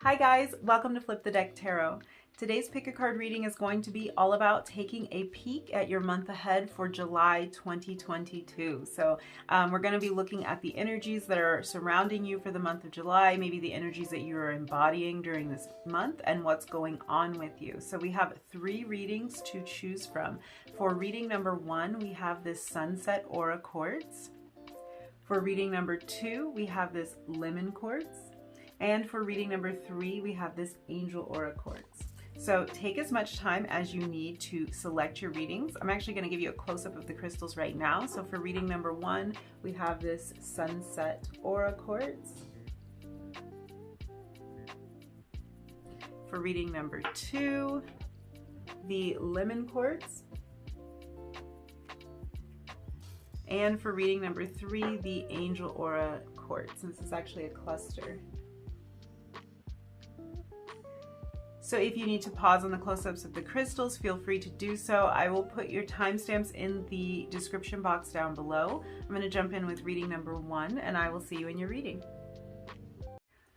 Hi guys, welcome to Flip the Deck Tarot. Today's pick a card reading is going to be all about taking a peek at your month ahead for July 2022. So we're going to be looking at the energies that are surrounding you for the month of July, maybe the energies that you are embodying during this month and what's going on with you. So we have 3 readings to choose from. For reading number 1, we have this Sunset Aura Quartz. For reading number 2, we have this Lemon Quartz. And for reading number 3, we have this Angel Aura Quartz. So take as much time as you need to select your readings. I'm actually going to give you a close-up of the crystals right now. So for reading number 1, we have this Sunset Aura Quartz. For reading number 2, the Lemon Quartz. And for reading number 3, the Angel Aura Quartz. This is actually a cluster. So if you need to pause on the close-ups of the crystals, feel free to do so. I will put your timestamps in the description box down below. I'm going to jump in with reading number 1, and I will see you in your reading.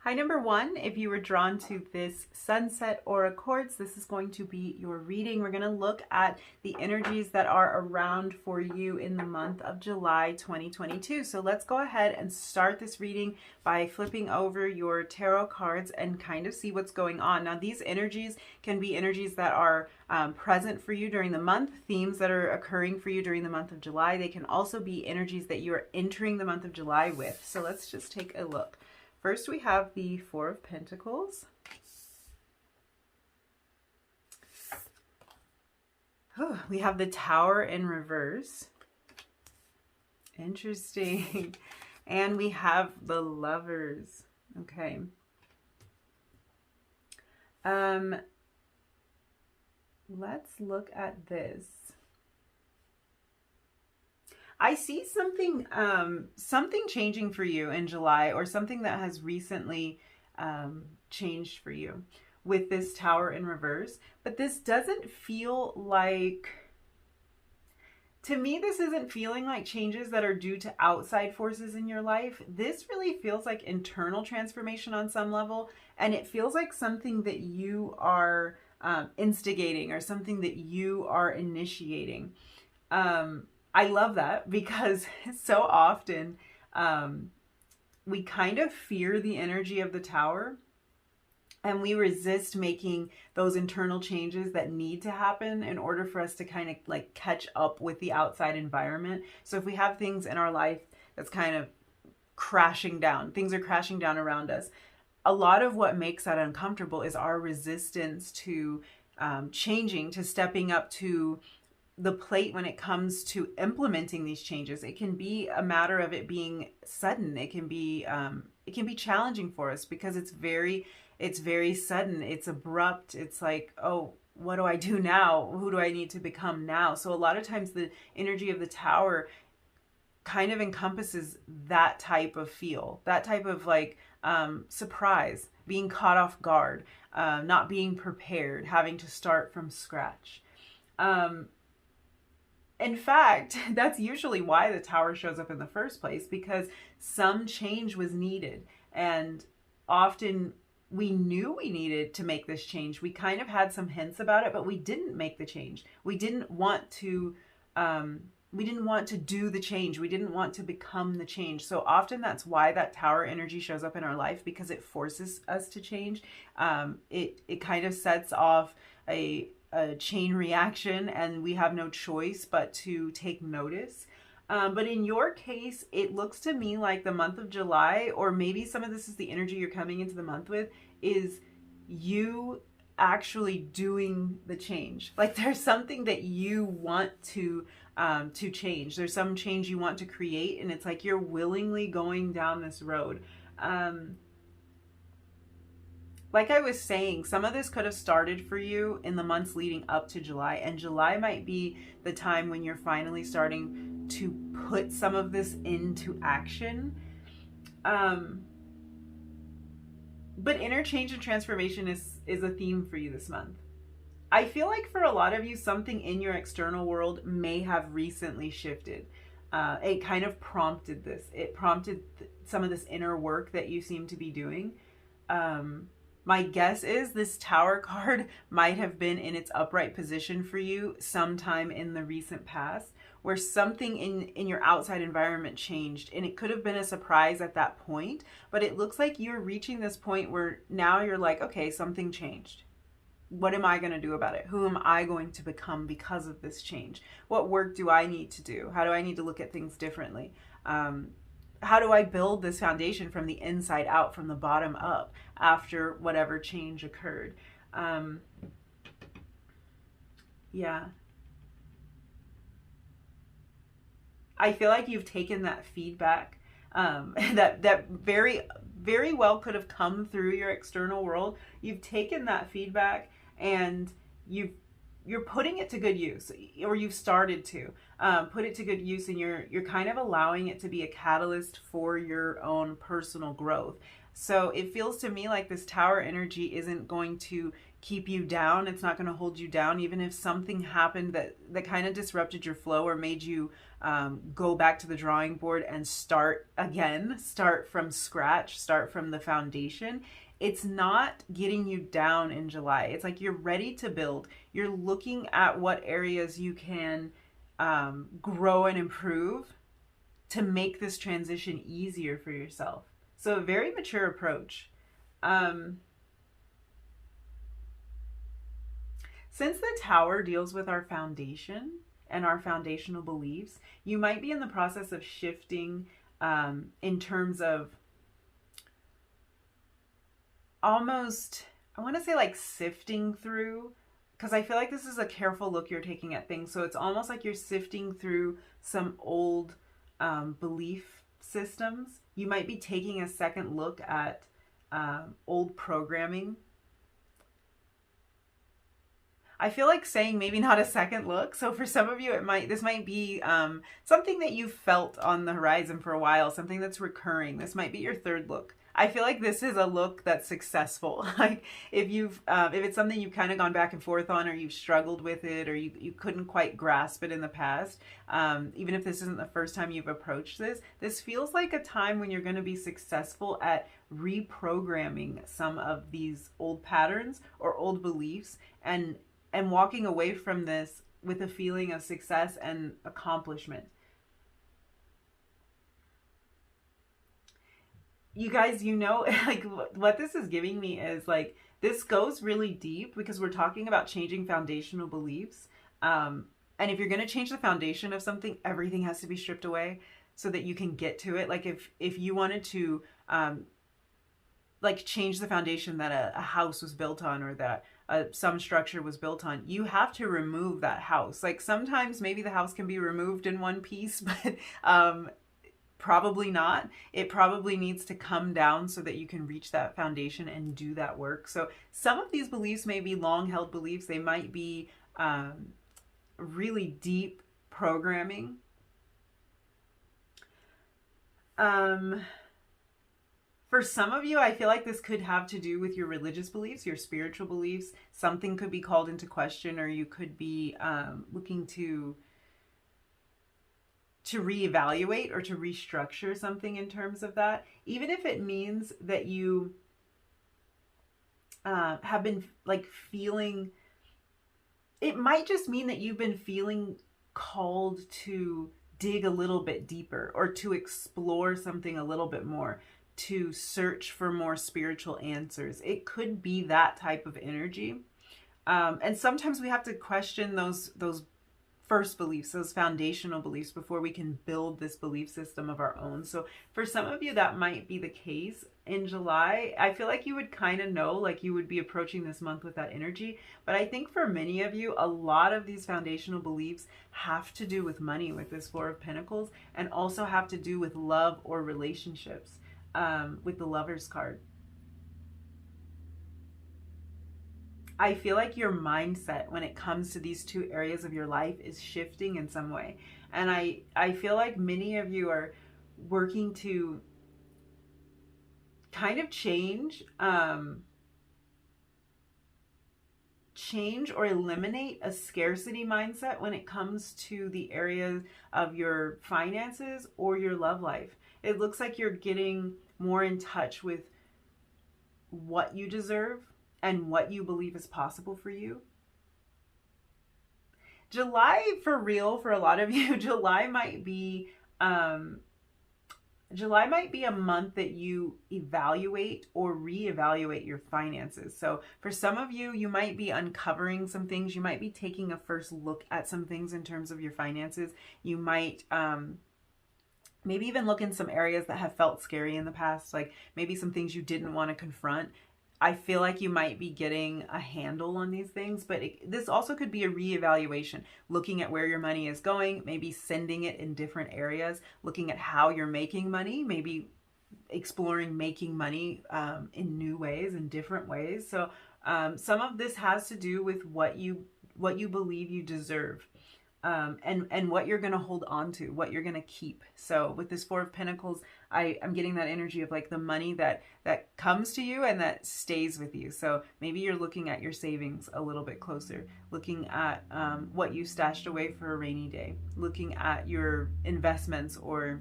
Hi, number 1. If you were drawn to this Sunset Aura Quartz, this is going to be your reading. We're going to look at the energies that are around for you in the month of July 2022. So let's go ahead and start this reading by flipping over your tarot cards and kind of see what's going on. Now, these energies can be energies that are present for you during the month, themes that are occurring for you during the month of July. They can also be energies that you are entering the month of July with. So let's just take a look. First, we have the Four of Pentacles. We have the Tower in reverse. Interesting. And we have the Lovers. Okay. Let's look at this. I see something changing for you in July, or something that has recently changed for you with this Tower in reverse. But this doesn't feel like, to me, this isn't feeling like changes that are due to outside forces in your life. This really feels like internal transformation on some level, and it feels like something that you are instigating, or something that you are initiating. I love that, because so often we kind of fear the energy of the Tower, and we resist making those internal changes that need to happen in order for us to kind of like catch up with the outside environment. So if we have things in our life that's kind of crashing down, things are crashing down around us, a lot of what makes that uncomfortable is our resistance to changing, to stepping up to the plate when it comes to implementing these changes. It can be a matter of it being sudden. It can be challenging for us because it's very sudden. It's abrupt. It's like, oh, what do I do now? Who do I need to become now? So a lot of times the energy of the Tower kind of encompasses that type of feel, that type of like surprise, being caught off guard, not being prepared, having to start from scratch. In fact, that's usually why the Tower shows up in the first place, because some change was needed. And often we knew we needed to make this change. We kind of had some hints about it, but we didn't make the change. We didn't want to do the change. We didn't want to become the change. So often that's why that Tower energy shows up in our life, because it forces us to change. It kind of sets off a chain reaction, and we have no choice but to take notice. But in your case, it looks to me like the month of July, or maybe some of this is the energy you're coming into the month with, is you actually doing the change. Like there's something that you want to change. There's some change you want to create, and it's like you're willingly going down this road. Like I was saying, some of this could have started for you in the months leading up to July, and July might be the time when you're finally starting to put some of this into action. But inner change and transformation is a theme for you this month. I feel like for a lot of you, something in your external world may have recently shifted. It kind of prompted this. It prompted some of this inner work that you seem to be doing. My guess is this Tower card might have been in its upright position for you sometime in the recent past, where something in your outside environment changed, and it could have been a surprise at that point, but it looks like you're reaching this point where now you're like, okay, something changed. What am I going to do about it? Who am I going to become because of this change? What work do I need to do? How do I need to look at things differently? How do I build this foundation from the inside out, from the bottom up, after whatever change occurred? Yeah. I feel like you've taken that feedback that very well could have come through your external world. You've taken that feedback and you're putting it to good use, or you've started to put it to good use, and you're kind of allowing it to be a catalyst for your own personal growth. So it feels to me like this Tower energy isn't going to keep you down. It's not going to hold you down, even if something happened that kind of disrupted your flow or made you go back to the drawing board and start again, start from scratch, start from the foundation. It's not getting you down in July. It's like you're ready to build. You're looking at what areas you can grow and improve to make this transition easier for yourself. So a very mature approach. Since the Tower deals with our foundation and our foundational beliefs, you might be in the process of shifting in terms of almost, I want to say like sifting through, because I feel like this is a careful look you're taking at things. So it's almost like you're sifting through some old belief systems. You might be taking a second look at old programming. I feel like saying maybe not a second look. So for some of you, this might be something that you've felt on the horizon for a while, something that's recurring. This might be your third look. I feel like this is a look that's successful. Like if it's something you've kind of gone back and forth on, or you've struggled with it, or you couldn't quite grasp it in the past, even if this isn't the first time you've approached this feels like a time when you're going to be successful at reprogramming some of these old patterns or old beliefs, and walking away from this with a feeling of success and accomplishment. You guys, like what this is giving me is like, this goes really deep because we're talking about changing foundational beliefs. And if you're going to change the foundation of something, everything has to be stripped away so that you can get to it. Like if you wanted to like change the foundation that a house was built on, or that some structure was built on, you have to remove that house. Like sometimes maybe the house can be removed in one piece, but probably not. It probably needs to come down so that you can reach that foundation and do that work. So some of these beliefs may be long held beliefs. They might be really deep programming. For some of you, I feel like this could have to do with your religious beliefs, your spiritual beliefs. Something could be called into question, or you could be looking to reevaluate or to restructure something in terms of that. Even if it means that you have been like feeling, it might just mean that you've been feeling called to dig a little bit deeper, or to explore something a little bit more, to search for more spiritual answers. It could be that type of energy. And sometimes we have to question those first beliefs, those foundational beliefs, before we can build this belief system of our own. So for some of you, that might be the case in July. I feel like you would kind of know, like you would be approaching this month with that energy. But I think for many of you, a lot of these foundational beliefs have to do with money, with this Four of Pentacles, and also have to do with love or relationships, with the Lovers card. I feel like your mindset when it comes to these two areas of your life is shifting in some way. And I feel like many of you are working to kind of change or eliminate a scarcity mindset when it comes to the areas of your finances or your love life. It looks like you're getting more in touch with what you deserve and what you believe is possible for you. July, for real, for a lot of you, July might be a month that you evaluate or reevaluate your finances. So for some of you, you might be uncovering some things. You might be taking a first look at some things in terms of your finances. You might maybe even look in some areas that have felt scary in the past, like maybe some things you didn't want to confront. I feel like you might be getting a handle on these things, but this also could be a reevaluation, looking at where your money is going, maybe sending it in different areas, looking at how you're making money, maybe exploring making money in new ways, in different ways. So some of this has to do with what you believe you deserve. And what you're going to hold on to, what you're going to keep. So with this Four of Pentacles, I'm getting that energy of like the money that comes to you and that stays with you. So maybe you're looking at your savings a little bit closer, looking at what you stashed away for a rainy day, looking at your investments or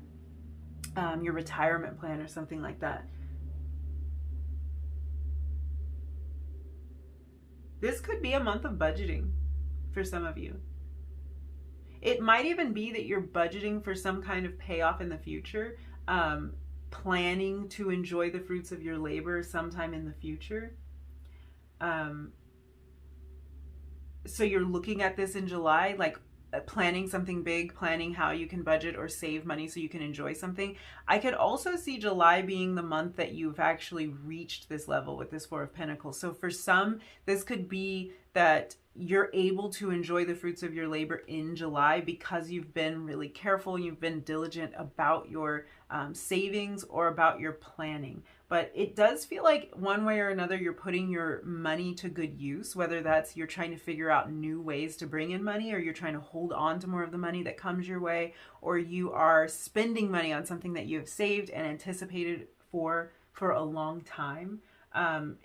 your retirement plan or something like that. This could be a month of budgeting for some of you. It might even be that you're budgeting for some kind of payoff in the future, planning to enjoy the fruits of your labor sometime in the future. So you're looking at this in July, like planning something big, planning how you can budget or save money so you can enjoy something. I could also see July being the month that you've actually reached this level with this Four of Pentacles. So for some, this could be that you're able to enjoy the fruits of your labor in July because you've been really careful, you've been diligent about your savings or about your planning. But it does feel like one way or another you're putting your money to good use, whether that's you're trying to figure out new ways to bring in money, or you're trying to hold on to more of the money that comes your way, or you are spending money on something that you have saved and anticipated for a long time.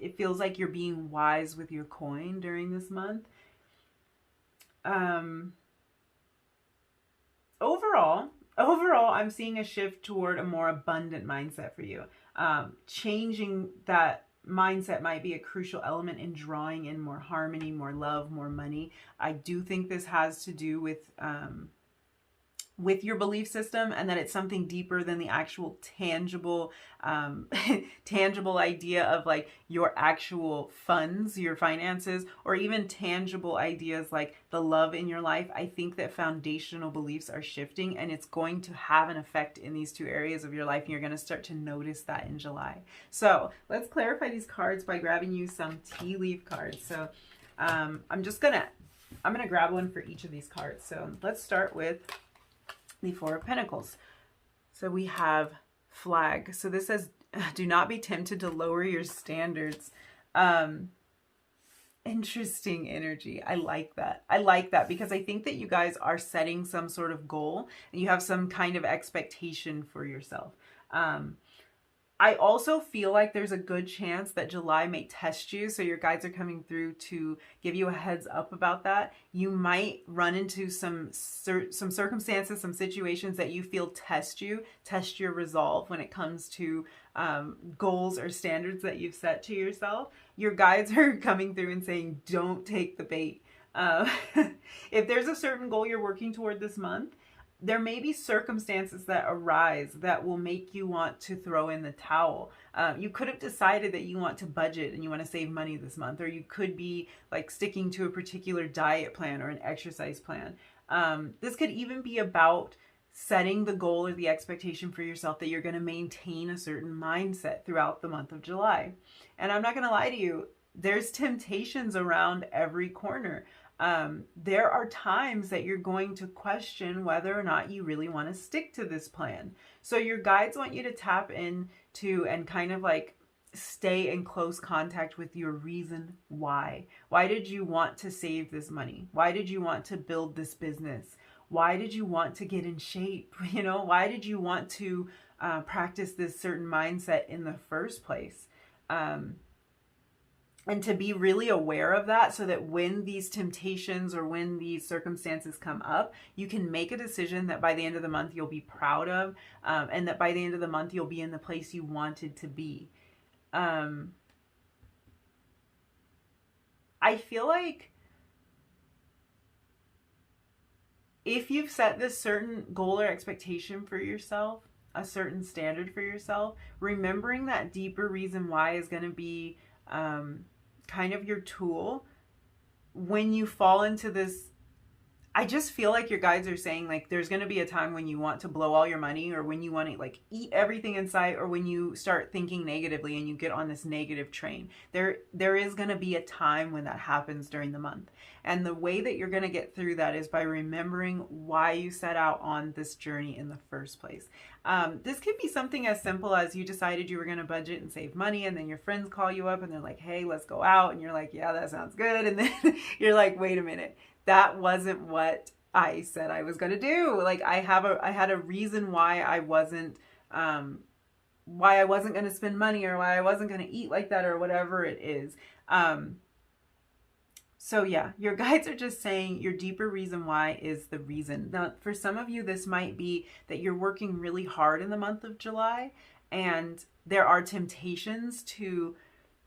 It feels like you're being wise with your coin during this month. Overall, I'm seeing a shift toward a more abundant mindset for you. Changing that mindset might be a crucial element in drawing in more harmony, more love, more money. I do think this has to do with your belief system, and that it's something deeper than the actual tangible tangible idea of like your actual funds, your finances, or even tangible ideas like the love in your life. I think that foundational beliefs are shifting, and it's going to have an effect in these two areas of your life, and you're going to start to notice that in July. So let's clarify these cards by grabbing you some tea leaf cards. So I'm gonna grab one for each of these cards. So let's start with the Four of Pentacles. So we have flag. So this says, do not be tempted to lower your standards. Interesting energy. I like that. I like that because I think that you guys are setting some sort of goal and you have some kind of expectation for yourself. I also feel like there's a good chance that July may test you. So your guides are coming through to give you a heads up about that. You might run into some circumstances, some situations that you feel test your resolve when it comes to goals or standards that you've set to yourself. Your guides are coming through and saying, don't take the bait. If there's a certain goal you're working toward this month, there may be circumstances that arise that will make you want to throw in the towel. You could have decided that you want to budget and you want to save money this month, or you could be like sticking to a particular diet plan or an exercise plan. This could even be about setting the goal or the expectation for yourself that you're going to maintain a certain mindset throughout the month of July. And I'm not going to lie to you, there's temptations around every corner. There are times that you're going to question whether or not you really want to stick to this plan. So your guides want you to tap into and kind of like stay in close contact with your reason why. Why did you want to save this money? Why did you want to build this business? Why did you want to get in shape? Why did you want to practice this certain mindset in the first place? And to be really aware of that so that when these temptations or when these circumstances come up, you can make a decision that by the end of the month you'll be proud of, and that by the end of the month you'll be in the place you wanted to be. I feel like if you've set this certain goal or expectation for yourself, a certain standard for yourself, remembering that deeper reason why is going to be kind of your tool when you fall into this. I just feel like your guides are saying, like, there's going to be a time when you want to blow all your money, or when you want to like eat everything in sight, or when you start thinking negatively and you get on this negative train. There is going to be a time when that happens during the month. And the way that you're going to get through that is by remembering why you set out on this journey in the first place. This could be something as simple as you decided you were going to budget and save money, and then your friends call you up and they're like, hey, let's go out. And you're like, yeah, that sounds good. And then you're like, wait a minute. That wasn't what I said I was going to do. Like, I had a reason why I wasn't going to spend money, or why I wasn't going to eat like that, or whatever it is. So yeah, your guides are just saying your deeper reason why is the reason. Now, for some of you, this might be that you're working really hard in the month of July, and there are temptations to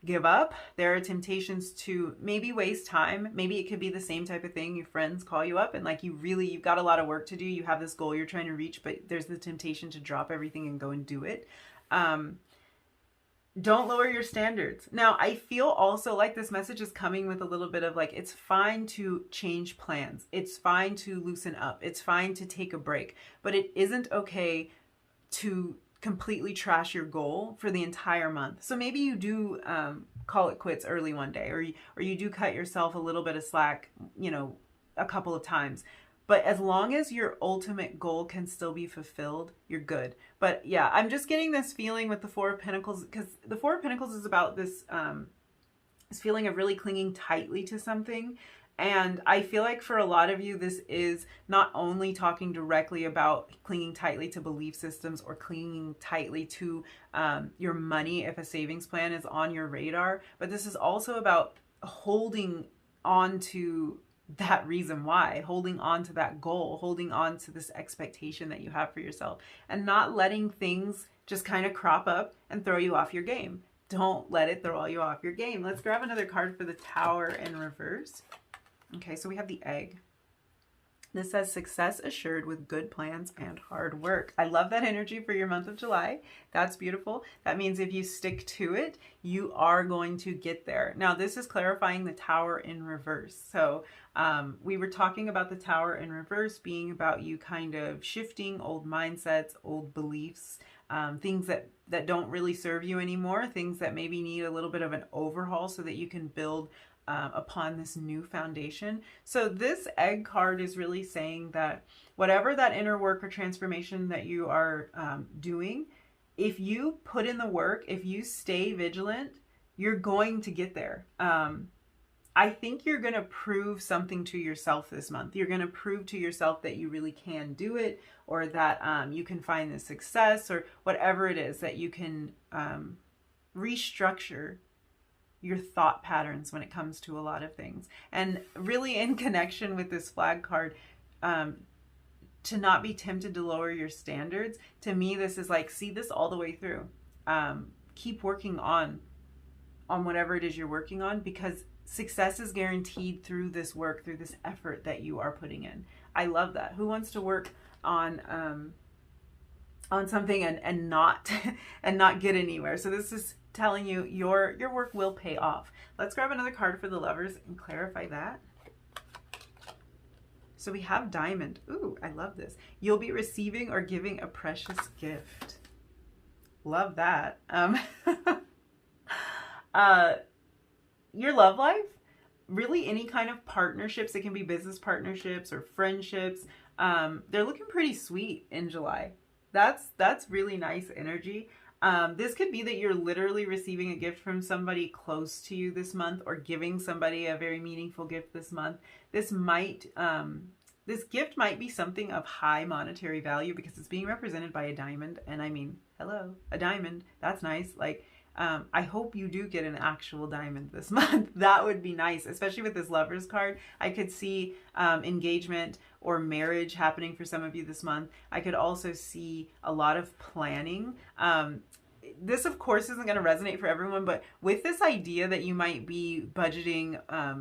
give up. There are temptations to maybe waste time. Maybe it could be the same type of thing. Your friends call you up and like you've got a lot of work to do. You have this goal you're trying to reach, but there's the temptation to drop everything and go and do it. Don't lower your standards. Now, I feel also like this message is coming with a little bit of like, it's fine to change plans. It's fine to loosen up. It's fine to take a break, but it isn't okay to completely trash your goal for the entire month. So maybe you do call it quits early one day, or you do cut yourself a little bit of slack, a couple of times. But as long as your ultimate goal can still be fulfilled, you're good. But yeah, I'm just getting this feeling with the Four of Pentacles, because the Four of Pentacles is about this feeling of really clinging tightly to something. And I feel like for a lot of you, this is not only talking directly about clinging tightly to belief systems or clinging tightly to your money if a savings plan is on your radar, but this is also about holding on to that reason why, holding on to that goal, holding on to this expectation that you have for yourself, and not letting things just kind of crop up and throw you off your game. Don't let it throw you off your game. Let's grab another card for the Tower in reverse. Okay, so we have the Egg. This says success assured with good plans and hard work. I love that energy for your month of July. That's beautiful. That means if you stick to it, you are going to get there. Now, this is clarifying the Tower in reverse. So we were talking about the Tower in reverse being about you kind of shifting old mindsets, old beliefs, things that don't really serve you anymore, things that maybe need a little bit of an overhaul so that you can build upon this new foundation. So this Egg card is really saying that whatever that inner work or transformation that you are doing, if you put in the work, if you stay vigilant, you're going to get there. I think you're going to prove something to yourself this month. You're going to prove to yourself that you really can do it, or that you can find the success, or whatever it is, that you can restructure your thought patterns when it comes to a lot of things. And really in connection with this Flag card, to not be tempted to lower your standards. To me, this is like, see this all the way through. Keep working on whatever it is you're working on, because success is guaranteed through this work, through this effort that you are putting in. I love that. Who wants to work on something and not and not get anywhere? So this is telling you your work will pay off. Let's grab another card for the Lovers and clarify that. So we have Diamond. Ooh, I love this. You'll be receiving or giving a precious gift. Love that. Your love life, really any kind of partnerships, it can be business partnerships or friendships, they're looking pretty sweet in July. That's really nice energy. This could be that you're literally receiving a gift from somebody close to you this month, or giving somebody a very meaningful gift this month. This gift might be something of high monetary value because it's being represented by a diamond. And I mean, hello, a diamond, that's nice. Like, I hope you do get an actual diamond this month. That would be nice, especially with this Lovers card. I could see engagement or marriage happening for some of you this month. I could also see a lot of planning. this of course isn't going to resonate for everyone, but with this idea that you might be budgeting,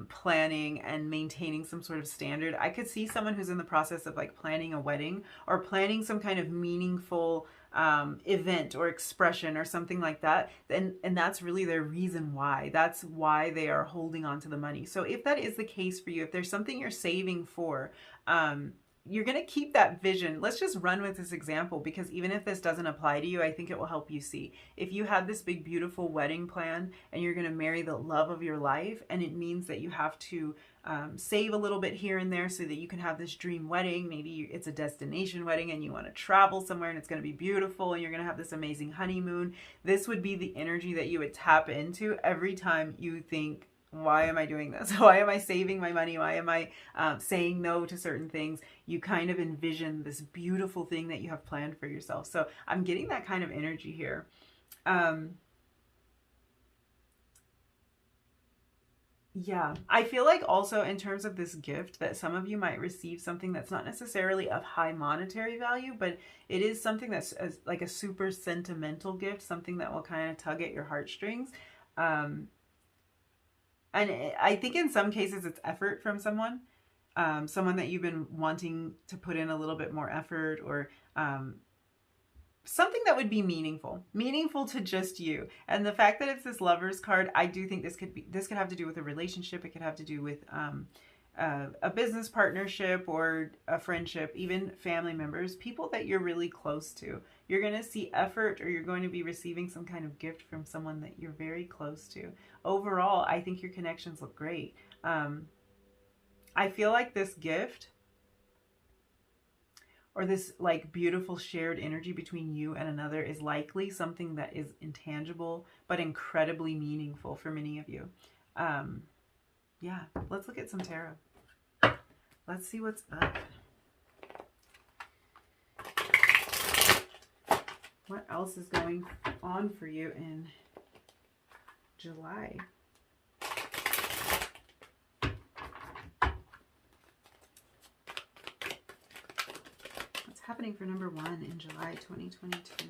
planning and maintaining some sort of standard, I could see someone who's in the process of like planning a wedding or planning some kind of meaningful event or expression or something like that. And that's really their reason why. That's why they are holding on to the money. So if that is the case for you, if there's something you're saving for, you're going to keep that vision. Let's just run with this example, because even if this doesn't apply to you, I think it will help you see. If you had this big, beautiful wedding plan and you're going to marry the love of your life, and it means that you have to save a little bit here and there so that you can have this dream wedding. Maybe it's a destination wedding and you want to travel somewhere and it's going to be beautiful and you're going to have this amazing honeymoon. This would be the energy that you would tap into every time you think, why am I doing this? Why am I saving my money? Why am I saying no to certain things? You kind of envision this beautiful thing that you have planned for yourself. So I'm getting that kind of energy here. Yeah, I feel like also in terms of this gift that some of you might receive something that's not necessarily of high monetary value, but it is something that's like a super sentimental gift, something that will kind of tug at your heartstrings. And I think in some cases it's effort from someone, someone that you've been wanting to put in a little bit more effort, or something that would be meaningful to just you. And the fact that it's this Lover's card, I do think this could have to do with a relationship. It could have to do with a business partnership or a friendship, even family members, people that you're really close to. You're going to see effort, or you're going to be receiving some kind of gift from someone that you're very close to. Overall, I think your connections look great. I feel like this gift, or this like beautiful shared energy between you and another, is likely something that is intangible but incredibly meaningful for many of you. Yeah, let's look at some tarot. Let's see what's up. What else is going on for you in July? What's happening for number 1 in July 2022?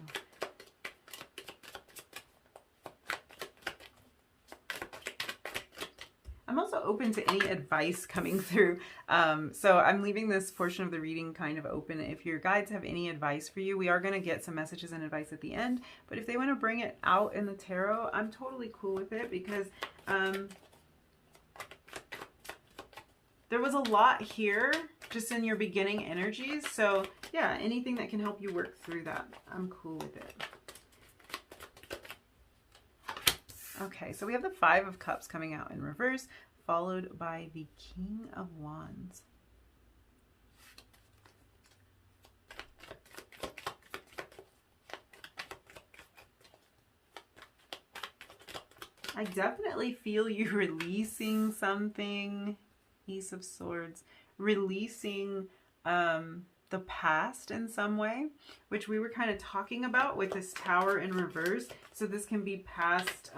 I'm also open to any advice coming through. So I'm leaving this portion of the reading kind of open. If your guides have any advice for you, we are going to get some messages and advice at the end. But if they want to bring it out in the tarot, I'm totally cool with it, because there was a lot here just in your beginning energies. So yeah, anything that can help you work through that, I'm cool with it. Okay, so we have the 5 of Cups coming out in reverse, followed by the King of Wands. I definitely feel you releasing something. Ace of Swords. Releasing the past in some way, which we were kind of talking about with this Tower in reverse. So this can be past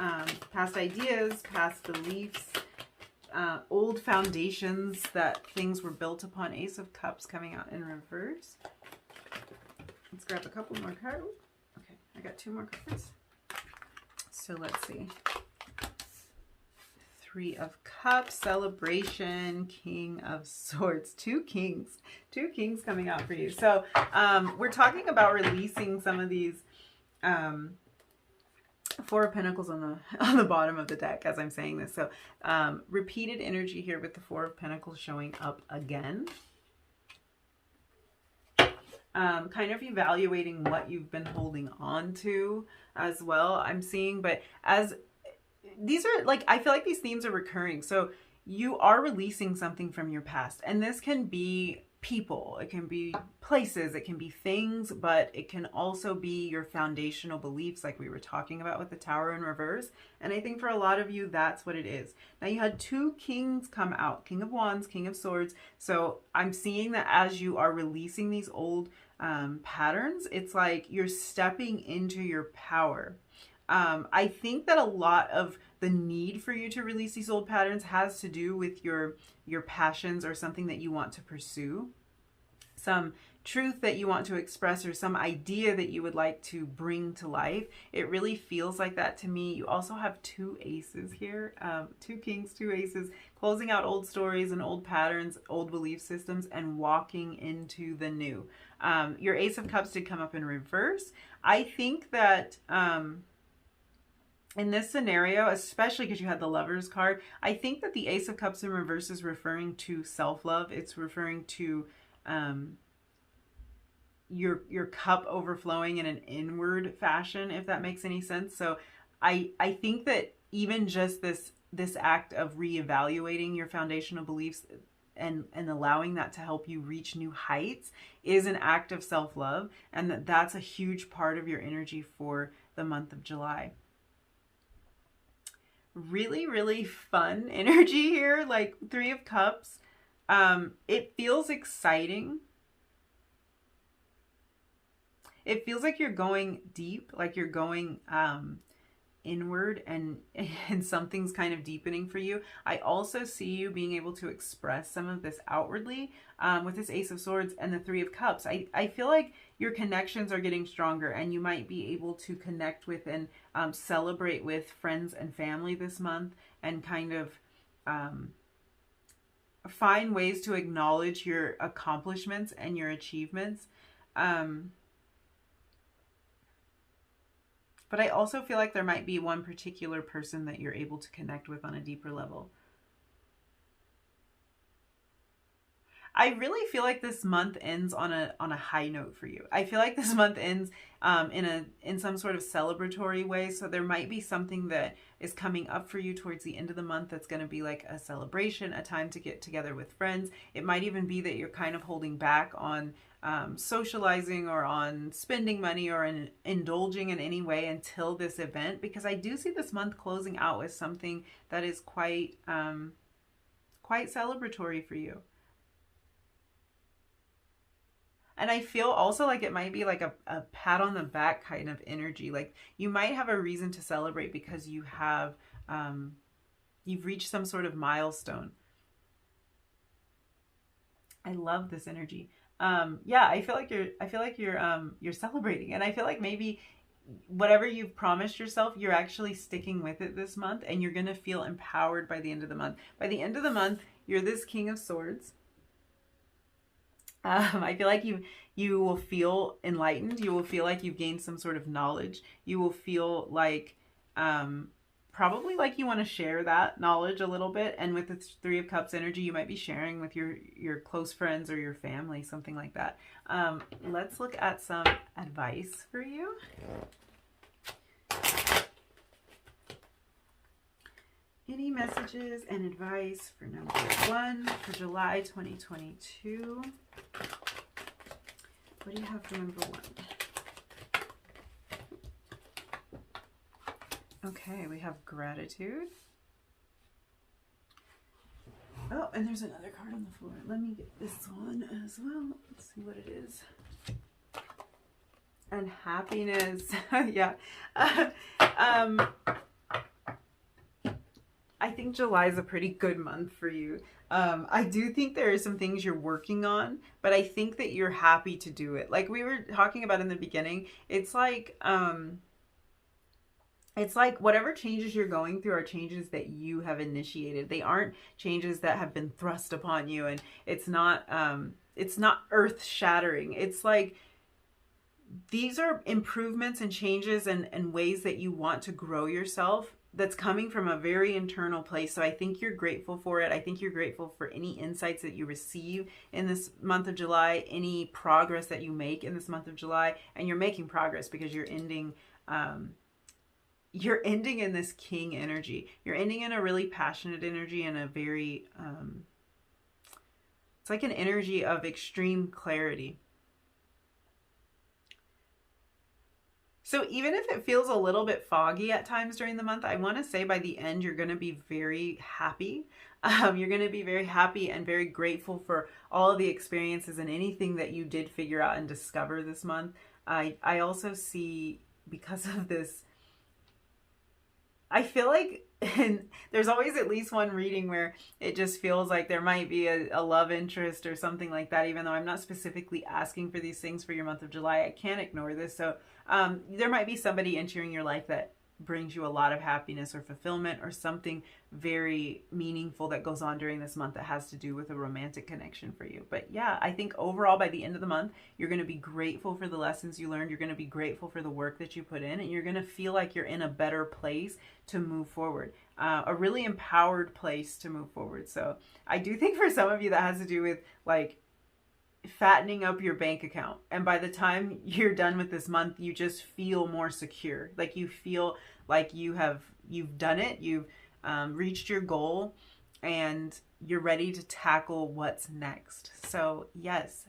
ideas, past beliefs, old foundations that things were built upon. Ace of Cups coming out in reverse. Let's grab a couple more cards. Okay, I got 2 more cards. So let's see. 3 of Cups, celebration, King of Swords, 2 kings coming out for you. So we're talking about releasing some of these 4 of Pentacles on the bottom of the deck as I'm saying this. So repeated energy here with the 4 of Pentacles showing up again. Kind of evaluating what you've been holding on to as well, I'm seeing. But as these are like, I feel like these themes are recurring. So you are releasing something from your past, and this can be people, it can be places, it can be things, but it can also be your foundational beliefs like we were talking about with the Tower in reverse. And I think for a lot of you, that's what it is. Now you had 2 kings come out, King of Wands, King of Swords. So I'm seeing that as you are releasing these old patterns, it's like you're stepping into your power. I think that a lot of the need for you to release these old patterns has to do with your passions or something that you want to pursue. Some truth that you want to express or some idea that you would like to bring to life. It really feels like that to me. You also have two aces here, two kings, two aces, closing out old stories and old patterns, old belief systems, and walking into the new. Your Ace of Cups did come up in reverse. I think that in this scenario, especially because you had the Lover's card, I think that the Ace of Cups in reverse is referring to self-love. It's referring to your cup overflowing in an inward fashion, if that makes any sense. So I think that even just this act of reevaluating your foundational beliefs and allowing that to help you reach new heights is an act of self-love, and that's a huge part of your energy for the month of July. Really, really fun energy here, like Three of Cups. It feels exciting. It feels like you're going deep, like you're going inward, and something's kind of deepening for you. I also see you being able to express some of this outwardly with this Ace of Swords and the Three of Cups. I feel like your connections are getting stronger, and you might be able to connect with and celebrate with friends and family this month, and kind of find ways to acknowledge your accomplishments and your achievements. But I also feel like there might be one particular person that you're able to connect with on a deeper level. I really feel like this month ends on a high note for you. I feel like this month ends in some sort of celebratory way. So there might be something that is coming up for you towards the end of the month that's going to be like a celebration, a time to get together with friends. It might even be that you're kind of holding back on socializing or on spending money or indulging in any way until this event, because I do see this month closing out with something that is quite celebratory for you. And I feel also like it might be like a pat on the back kind of energy. Like you might have a reason to celebrate because you have you've reached some sort of milestone. I love this energy. Yeah, I feel like you're celebrating, and I feel like maybe whatever you've promised yourself, you're actually sticking with it this month, and you're gonna feel empowered by the end of the month. By the end of the month, you're this King of Swords. I feel like you will feel enlightened. You will feel like you've gained some sort of knowledge. You will feel like probably like you want to share that knowledge a little bit. And with the Three of Cups energy, you might be sharing with your close friends or your family, something like that. Let's look at some advice for you. Any messages and advice for number 1 for July 2022? What do you have for number 1? Okay, we have gratitude. Oh, and there's another card on the floor. Let me get this one as well. Let's see what it is. And happiness. Yeah. I think July is a pretty good month for you. I do think there are some things you're working on, but I think that you're happy to do it. Like we were talking about in the beginning, it's like whatever changes you're going through are changes that you have initiated. They aren't changes that have been thrust upon you, and it's not earth shattering. It's like these are improvements and changes and ways that you want to grow yourself, that's coming from a very internal place. So I think you're grateful for it. I think you're grateful for any insights that you receive in this month of July, any progress that you make in this month of July. And you're making progress because you're ending in this king energy. You're ending in a really passionate energy and a very it's like an energy of extreme clarity. So even if it feels a little bit foggy at times during the month, I want to say by the end, you're going to be very happy. You're going to be very happy and very grateful for all of the experiences and anything that you did figure out and discover this month. I also see, because of this, I feel like and there's always at least one reading where it just feels like there might be a love interest or something like that, even though I'm not specifically asking for these things for your month of July. I can't ignore this. So there might be somebody entering your life that brings you a lot of happiness or fulfillment or something very meaningful that goes on during this month that has to do with a romantic connection for you. But yeah, I think overall by the end of the month, you're going to be grateful for the lessons you learned. You're going to be grateful for the work that you put in, and you're going to feel like you're in a better place to move forward, a really empowered place to move forward. So I do think for some of you that has to do with like fattening up your bank account, and by the time you're done with this month, you just feel more secure. Like you feel like you've done it, you've reached your goal, and you're ready to tackle what's next. So yes,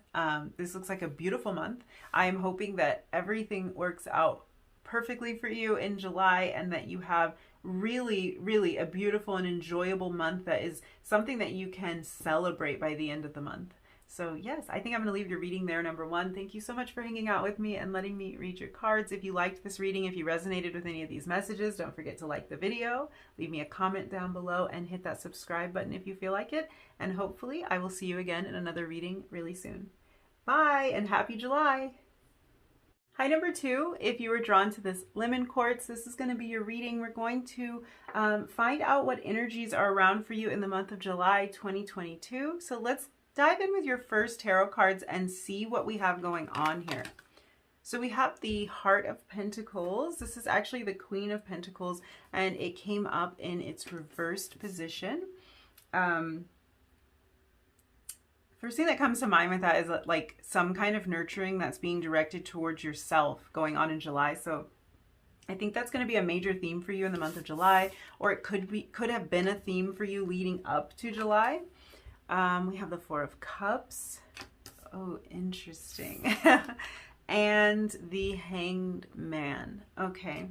this looks like a beautiful month. I'm hoping that everything works out perfectly for you in July, and that you have really a beautiful and enjoyable month that is something that you can celebrate by the end of the month. So yes, I think I'm going to leave your reading there, number one. Thank you so much for hanging out with me and letting me read your cards. If you liked this reading, if you resonated with any of these messages, don't forget to like the video, leave me a comment down below, and hit that subscribe button if you feel like it. And hopefully I will see you again in another reading really soon. Bye, and happy July! Hi, number two. If you were drawn to this lemon quartz, this is going to be your reading. We're going to find out what energies are around for you in the month of July 2022. So let's dive in with your first tarot cards and see what we have going on here. So we have the Heart of Pentacles. This is actually the Queen of Pentacles, and it came up in its reversed position. First thing that comes to mind with that is like some kind of nurturing that's being directed towards yourself going on in July. So I think that's going to be a major theme for you in the month of July, or it could have been a theme for you leading up to July. We have the Four of Cups. Oh, interesting. And the Hanged Man. Okay.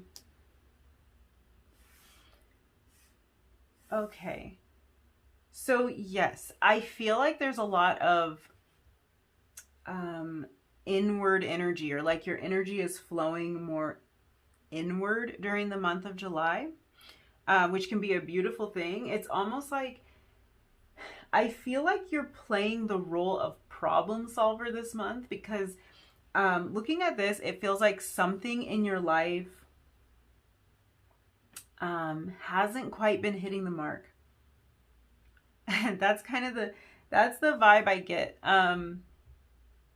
Okay. So yes, I feel like there's a lot of inward energy, or like your energy is flowing more inward during the month of July, which can be a beautiful thing. It's almost like I feel like you're playing the role of problem solver this month, because looking at this, it feels like something in your life hasn't quite been hitting the mark. And that's kind of that's the vibe I get.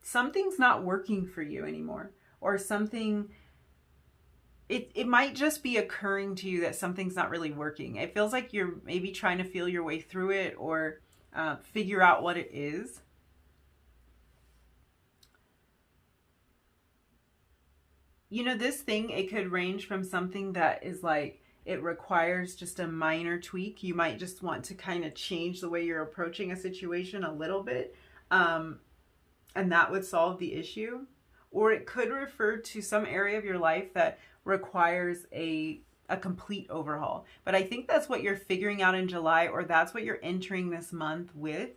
Something's not working for you anymore, or something, it might just be occurring to you that something's not really working. It feels like you're maybe trying to feel your way through it, or figure out what it is. You know, this thing, it could range from something that is like, it requires just a minor tweak. You might just want to kind of change the way you're approaching a situation a little bit, and that would solve the issue. Or it could refer to some area of your life that requires a complete overhaul. But I think that's what you're figuring out in July, or that's what you're entering this month with.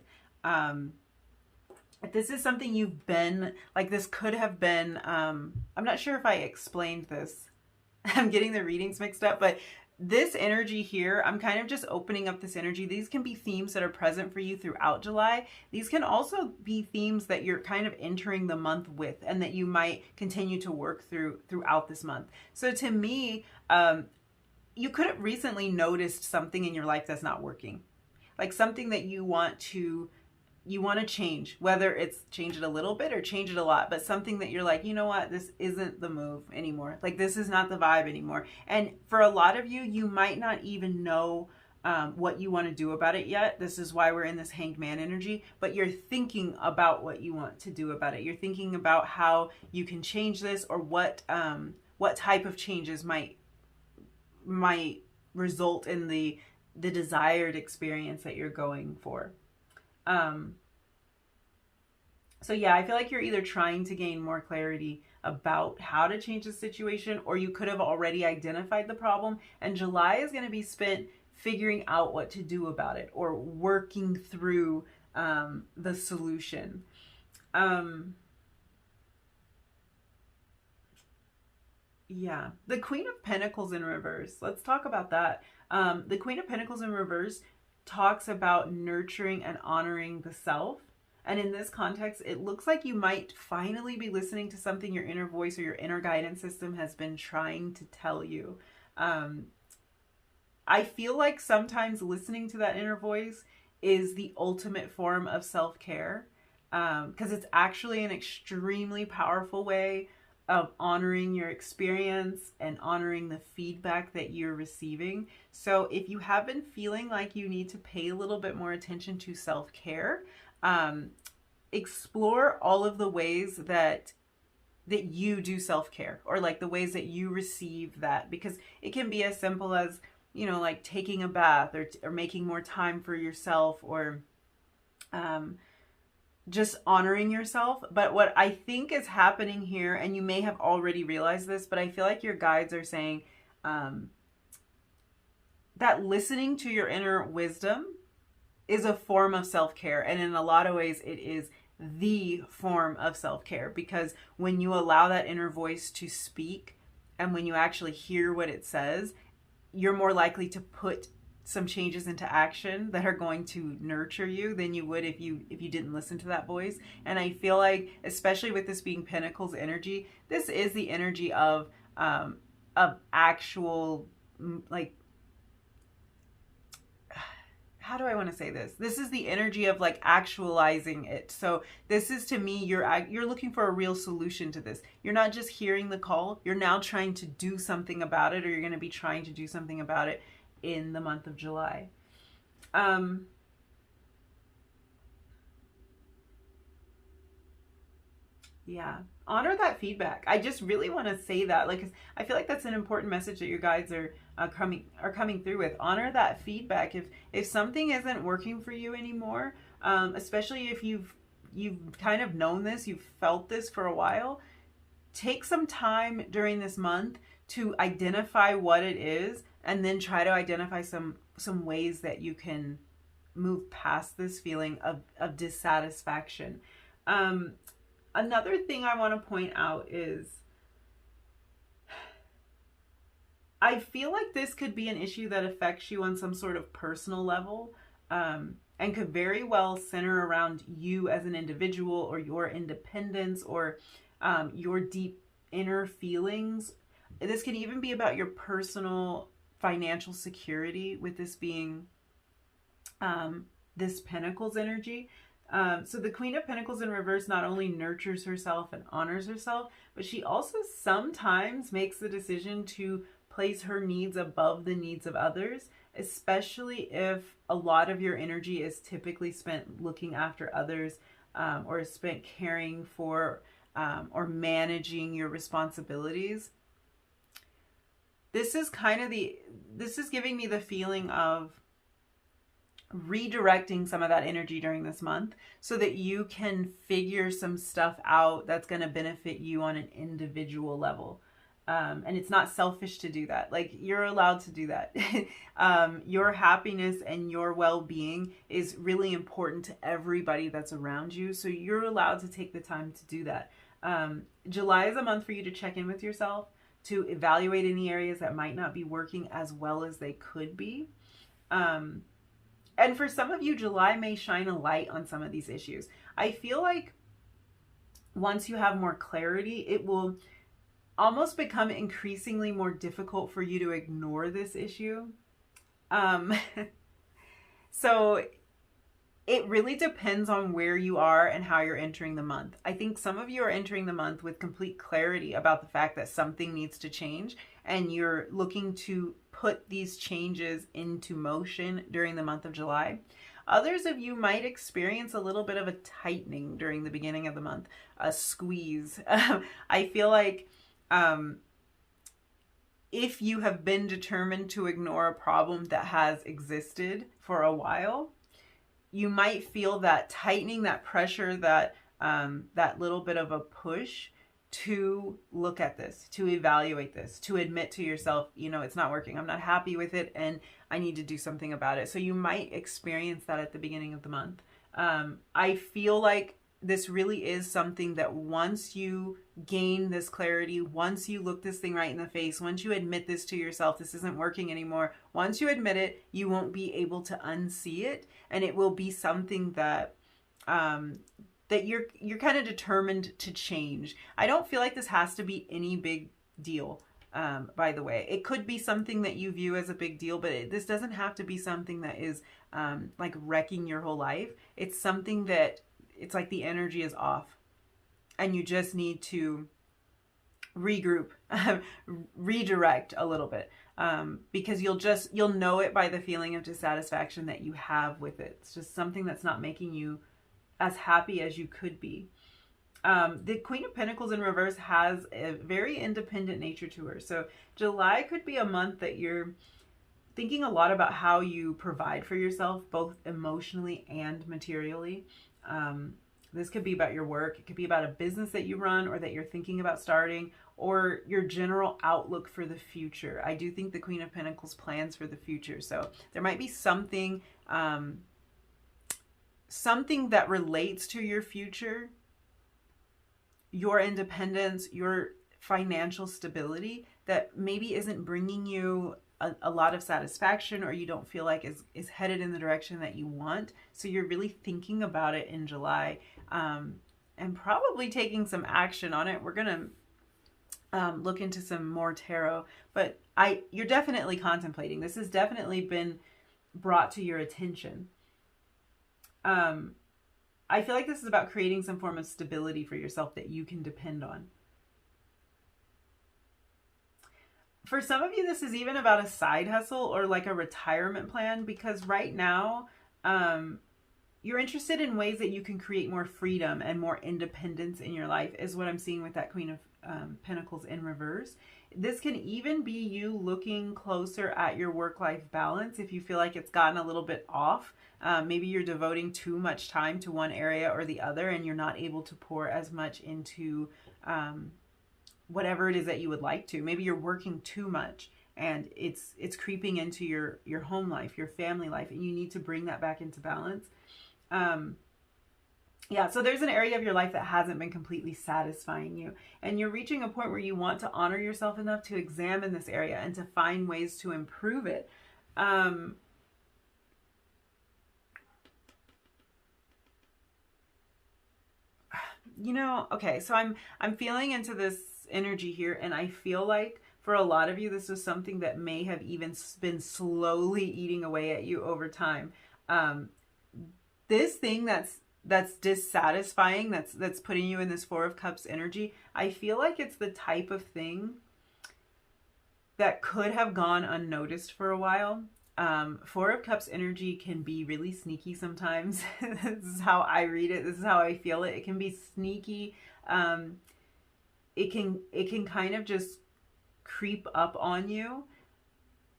If this is something you've been, like this could have been, I'm not sure if I explained this. I'm getting the readings mixed up, but this energy here, I'm kind of just opening up this energy. These can be themes that are present for you throughout July. These can also be themes that you're kind of entering the month with, and that you might continue to work throughout this month. So to me, you could have recently noticed something in your life that's not working, like something that you want to change, whether it's change it a little bit or change it a lot, but something that you're like, you know what, this isn't the move anymore. Like this is not the vibe anymore. And for a lot of you, you might not even know what you want to do about it yet. This is why we're in this Hanged Man energy, but you're thinking about what you want to do about it. You're thinking about how you can change this, or what type of changes might result in the desired experience that you're going for. So yeah, I feel like you're either trying to gain more clarity about how to change the situation, or you could have already identified the problem, and July is going to be spent figuring out what to do about it, or working through the solution. Yeah, the Queen of Pentacles in reverse. Let's talk about that. The Queen of Pentacles in reverse talks about nurturing and honoring the self. And in this context, it looks like you might finally be listening to something your inner voice or your inner guidance system has been trying to tell you. I feel like sometimes listening to that inner voice is the ultimate form of self-care, because it's actually an extremely powerful way of honoring your experience and honoring the feedback that you're receiving. So if you have been feeling like you need to pay a little bit more attention to self-care, explore all of the ways that you do self-care, or like the ways that you receive that, because it can be as simple as, you know, like taking a bath, or making more time for yourself, or just honoring yourself. But what I think is happening here, and you may have already realized this, but I feel like your guides are saying that listening to your inner wisdom is a form of self-care. And in a lot of ways, it is the form of self-care, because when you allow that inner voice to speak, and when you actually hear what it says, you're more likely to put some changes into action that are going to nurture you than you would if you didn't listen to that voice. And I feel like, especially with this being Pentacles energy, this is the energy of actual, like, how do I want to say this? This is the energy of like actualizing it. So this is, to me, you're looking for a real solution to this. You're not just hearing the call. You're now trying to do something about it, or you're going to be trying to do something about it in the month of July. Yeah, honor that feedback. I just really want to say that, like, I feel like that's an important message that your guides are coming through with. Honor that feedback. If something isn't working for you anymore, especially if you've kind of known this, you've felt this for a while, take some time during this month to identify what it is, and then try to identify some ways that you can move past this feeling of dissatisfaction. Another thing I want to point out is, I feel like this could be an issue that affects you on some sort of personal level, and could very well center around you as an individual, or your independence, or your deep inner feelings. This can even be about your personal financial security, with this being this Pentacles energy. So the Queen of Pentacles in reverse not only nurtures herself and honors herself, but she also sometimes makes the decision to place her needs above the needs of others, especially if a lot of your energy is typically spent looking after others, or is spent caring for, or managing your responsibilities. This is giving me the feeling of redirecting some of that energy during this month, so that you can figure some stuff out that's going to benefit you on an individual level. And it's not selfish to do that. Like, you're allowed to do that. Your happiness and your well-being is really important to everybody that's around you. So you're allowed to take the time to do that. July is a month for you to check in with yourself, to evaluate any areas that might not be working as well as they could be. And for some of you, July may shine a light on some of these issues. I feel like once you have more clarity, it will almost become increasingly more difficult for you to ignore this issue. So it really depends on where you are and how you're entering the month. I think some of you are entering the month with complete clarity about the fact that something needs to change, and you're looking to put these changes into motion during the month of July. Others of you might experience a little bit of a tightening during the beginning of the month, a squeeze. I feel like if you have been determined to ignore a problem that has existed for a while, you might feel that tightening, that pressure, that little bit of a push to look at this, to evaluate this, to admit to yourself, you know, it's not working. I'm not happy with it, and I need to do something about it. So you might experience that at the beginning of the month. I feel like this really is something that once you gain this clarity, once you look this thing right in the face, once you admit this to yourself, this isn't working anymore, once you admit it, you won't be able to unsee it, and it will be something that that you're kind of determined to change. I don't feel like this has to be any big deal. By the way, it could be something that you view as a big deal, but this doesn't have to be something that is like wrecking your whole life. It's something that it's like the energy is off and you just need to regroup, redirect a little bit, because you'll know it by the feeling of dissatisfaction that you have with it. It's just something that's not making you as happy as you could be. The Queen of Pentacles in reverse has a very independent nature to her. So July could be a month that you're thinking a lot about how you provide for yourself, both emotionally and materially. This could be about your work. It could be about a business that you run or that you're thinking about starting, or your general outlook for the future. I do think the Queen of Pentacles plans for the future. So there might be something, something that relates to your future, your independence, your financial stability that maybe isn't bringing you a lot of satisfaction, or you don't feel like is headed in the direction that you want. So you're really thinking about it in July, and probably taking some action on it. We're going to look into some more tarot, but you're definitely contemplating. This has definitely been brought to your attention. I feel like this is about creating some form of stability for yourself that you can depend on. For some of you, this is even about a side hustle or like a retirement plan, because right now, you're interested in ways that you can create more freedom and more independence in your life, is what I'm seeing with that Queen of Pentacles in reverse. This can even be you looking closer at your work-life balance if you feel like it's gotten a little bit off. Maybe you're devoting too much time to one area or the other, and you're not able to pour as much into whatever it is that you would like to. Maybe you're working too much and it's creeping into your home life, your family life, and you need to bring that back into balance. Yeah, so there's an area of your life that hasn't been completely satisfying you, and you're reaching a point where you want to honor yourself enough to examine this area and to find ways to improve it. You know, okay, so I'm feeling into this energy here, and I feel like for a lot of you, this is something that may have even been slowly eating away at you over time. This thing that's dissatisfying, that's putting you in this Four of Cups energy, I feel like it's the type of thing that could have gone unnoticed for a while. Four of Cups energy can be really sneaky sometimes. This is how I read it. This is how I feel it. It can be sneaky. It can kind of just creep up on you,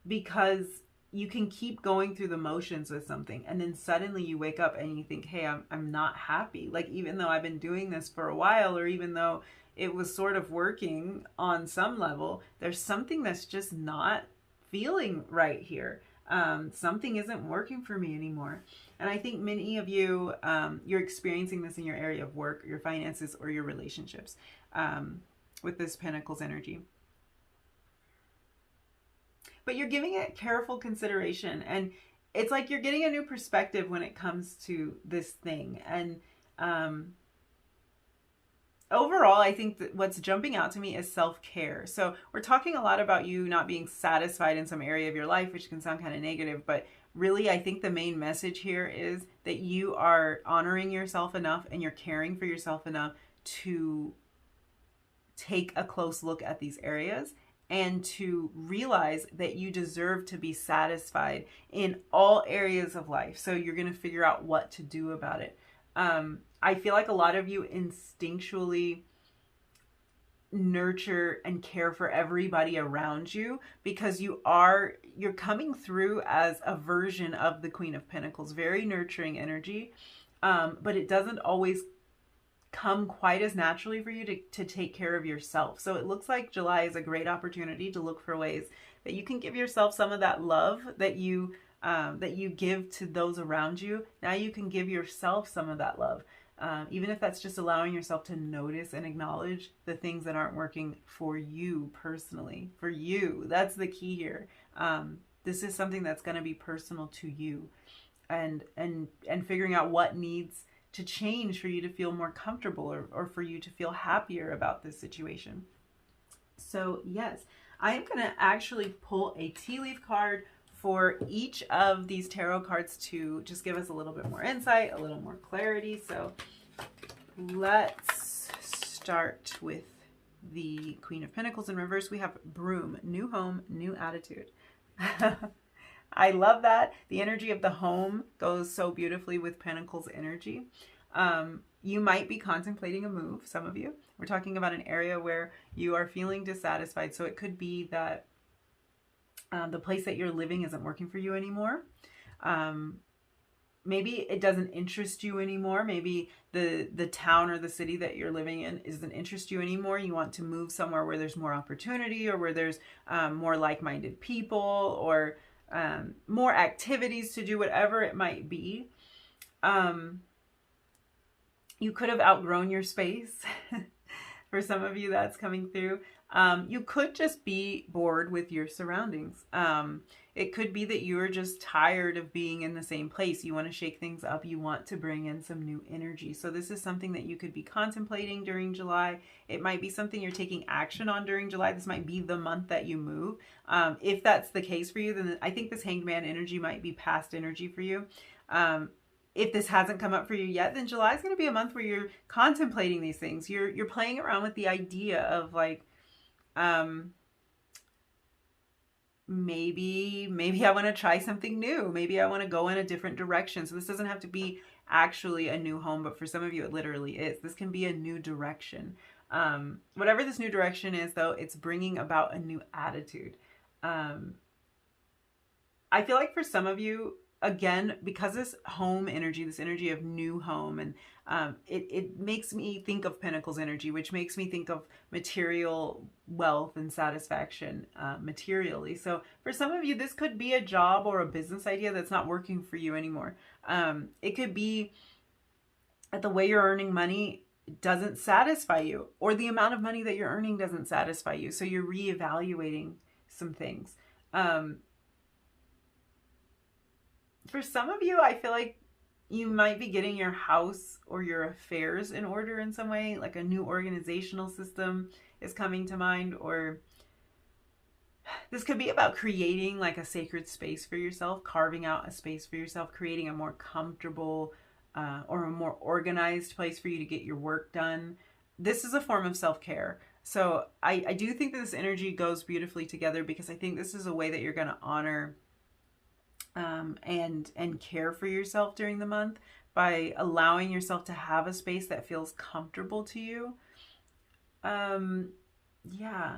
because you can keep going through the motions with something, and then suddenly you wake up and you think, hey, I'm not happy. Like, even though I've been doing this for a while, or even though it was sort of working on some level, there's something that's just not feeling right here. Something isn't working for me anymore. And I think many of you, you're experiencing this in your area of work, your finances, or your relationships, with this Pentacles energy. But you're giving it careful consideration, and it's like you're getting a new perspective when it comes to this thing. And overall, I think that what's jumping out to me is self-care. So we're talking a lot about you not being satisfied in some area of your life, which can sound kind of negative, but really, I think the main message here is that you are honoring yourself enough and you're caring for yourself enough to take a close look at these areas and to realize that you deserve to be satisfied in all areas of life. So you're going to figure out what to do about it. I feel like a lot of you instinctually nurture and care for everybody around you, because you're coming through as a version of the Queen of Pentacles, very nurturing energy. But it doesn't always come quite as naturally for you to take care of yourself. So it looks like July is a great opportunity to look for ways that you can give yourself some of that love that you give to those around you. Now you can give yourself some of that love. Even if that's just allowing yourself to notice and acknowledge the things that aren't working for you personally. For you, that's the key here. This is something that's going to be personal to you, and figuring out what needs to change for you to feel more comfortable, or for you to feel happier about this situation. So yes, I am going to actually pull a tea leaf card for each of these tarot cards to just give us a little bit more insight, a little more clarity. So let's start with the Queen of Pentacles in reverse. We have Broom, new home, new attitude. I love that. The energy of the home goes so beautifully with Pentacles energy. You might be contemplating a move, some of you. We're talking about an area where you are feeling dissatisfied. So it could be that the place that you're living isn't working for you anymore. Maybe it doesn't interest you anymore. Maybe the town or the city that you're living in doesn't interest you anymore. You want to move somewhere where there's more opportunity, or where there's more like-minded people, or more activities to do, whatever it might be. You could have outgrown your space. For some of you, that's coming through. You could just be bored with your surroundings. It could be that you are just tired of being in the same place. You want to shake things up. You want to bring in some new energy. So this is something that you could be contemplating during July. It might be something you're taking action on during July. This might be the month that you move. If that's the case for you, then I think this Hanged Man energy might be past energy for you. If this hasn't come up for you yet, then July is going to be a month where you're contemplating these things. You're playing around with the idea of like, maybe I want to try something new. Maybe I want to go in a different direction. So this doesn't have to be actually a new home, but for some of you, it literally is. This can be a new direction. Whatever this new direction is, though, it's bringing about a new attitude. I feel like for some of you, again, because this home energy, this energy of new home, and it makes me think of Pentacles energy, which makes me think of material wealth and satisfaction materially. So for some of you, this could be a job or a business idea that's not working for you anymore. It could be that the way you're earning money doesn't satisfy you, or the amount of money that you're earning doesn't satisfy you. So you're reevaluating some things. For some of you, I feel like you might be getting your house or your affairs in order in some way, like a new organizational system is coming to mind, or this could be about creating like a sacred space for yourself, carving out a space for yourself, creating a more comfortable or a more organized place for you to get your work done. This is a form of self-care. So I do think that this energy goes beautifully together, because I think this is a way that you're going to honor and care for yourself during the month by allowing yourself to have a space that feels comfortable to you. Yeah.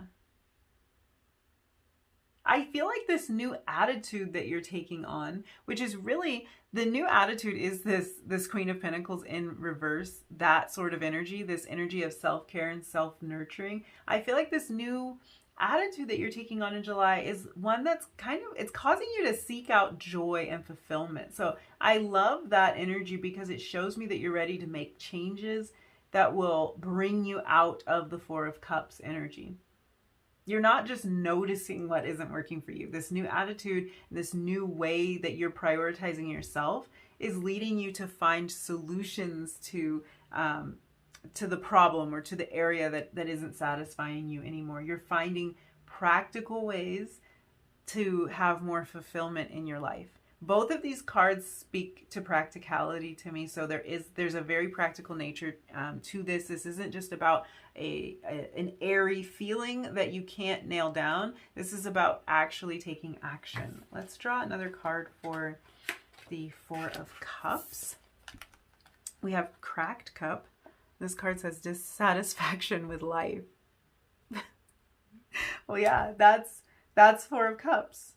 I feel like this new attitude that you're taking on, which is really, the new attitude is this Queen of Pentacles in reverse, that sort of energy, this energy of self-care and self-nurturing. I feel like this new attitude that you're taking on in July is one that's it's causing you to seek out joy and fulfillment. So I love that energy, because it shows me that you're ready to make changes that will bring you out of the Four of Cups energy. You're not just noticing what isn't working for you. This new attitude, this new way that you're prioritizing yourself is leading you to find solutions to the problem, or to the area that isn't satisfying you anymore. You're finding practical ways to have more fulfillment in your life. Both of these cards speak to practicality to me. So there's a very practical nature to this. This isn't just about an airy feeling that you can't nail down. This is about actually taking action. Let's draw another card for the Four of Cups. We have Cracked Cup. This card says dissatisfaction with life. Well, yeah, that's Four of Cups.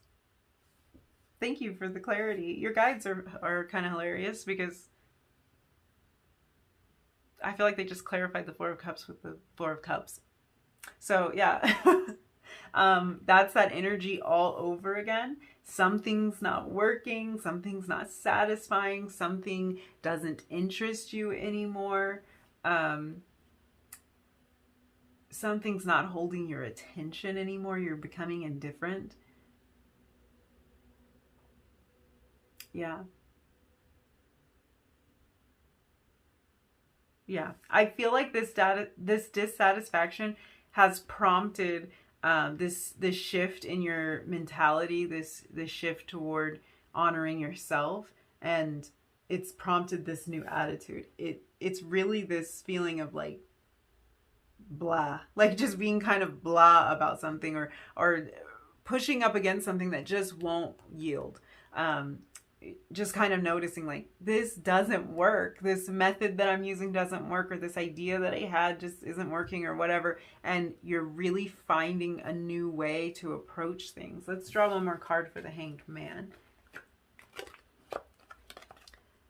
Thank you for the clarity. Your guides are kind of hilarious, because I feel like they just clarified the Four of Cups with the Four of Cups. So yeah, That's that energy all over again. Something's not working, something's not satisfying, something doesn't interest you anymore. Something's not holding your attention anymore. You're becoming indifferent. Yeah. Yeah. I feel like this dissatisfaction has prompted this shift in your mentality, this shift toward honoring yourself, and it's prompted this new attitude. It's really this feeling of like blah, like just being kind of blah about something, or pushing up against something that just won't yield. Just kind of noticing like this doesn't work, this method that I'm using doesn't work, or this idea that I had just isn't working, or whatever, and you're really finding a new way to approach things. Let's draw one more card for the Hanged Man.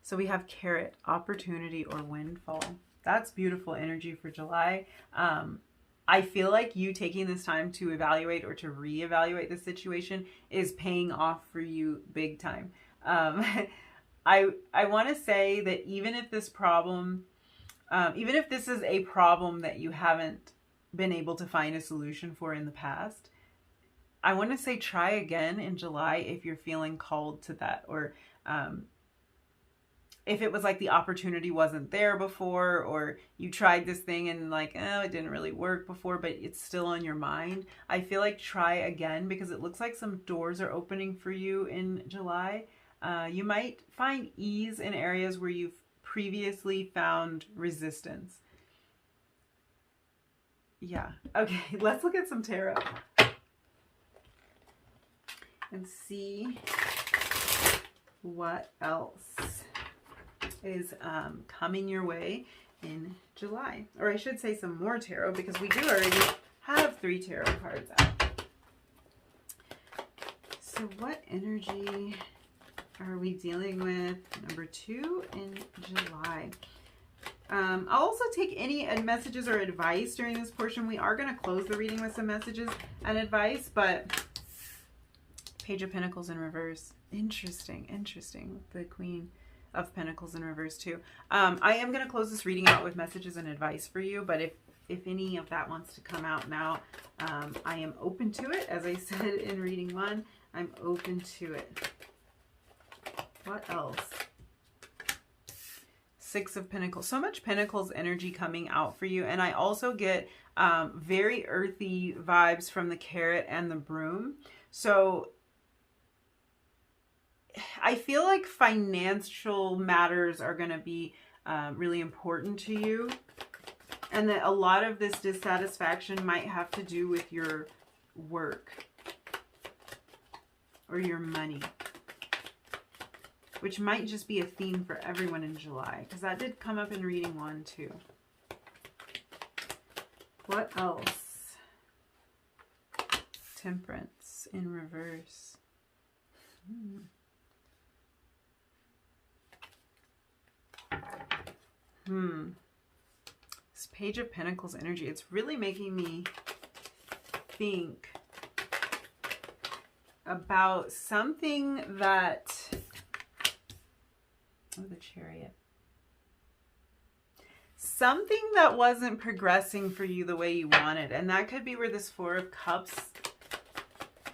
So we have Carrot, opportunity or windfall. That's beautiful energy for July. I feel like you taking this time to evaluate or to reevaluate the situation is paying off for you big time. I want to say that even if this problem, even if this is a problem that you haven't been able to find a solution for in the past, I want to say try again in July if you're feeling called to that, or if it was like the opportunity wasn't there before, or you tried this thing and like, oh, it didn't really work before, but it's still on your mind. I feel like try again, because it looks like some doors are opening for you in July. You might find ease in areas where you've previously found resistance. Yeah. Okay, let's look at some tarot and see what else is coming your way in July. Or I should say some more tarot, because we do already have 3 tarot cards out. So what energy are we dealing with number 2 in July? I'll also take any messages or advice during this portion. We are going to close the reading with some messages and advice, but Page of Pentacles in reverse. Interesting. The Queen of Pentacles in reverse too. I am going to close this reading out with messages and advice for you, but if any of that wants to come out now, I am open to it. As I said in reading 1, I'm open to it. What else? 6 of Pentacles. So much Pentacles energy coming out for you. And I also get very earthy vibes from the Carrot and the Broom. So I feel like financial matters are going to be really important to you. And that a lot of this dissatisfaction might have to do with your work or your money, which might just be a theme for everyone in July, because that did come up in reading 1 too. What else? Temperance in reverse. This Page of Pentacles energy, it's really making me think about something that... Oh, the Chariot. Something that wasn't progressing for you the way you wanted. And that could be where this 4 of Cups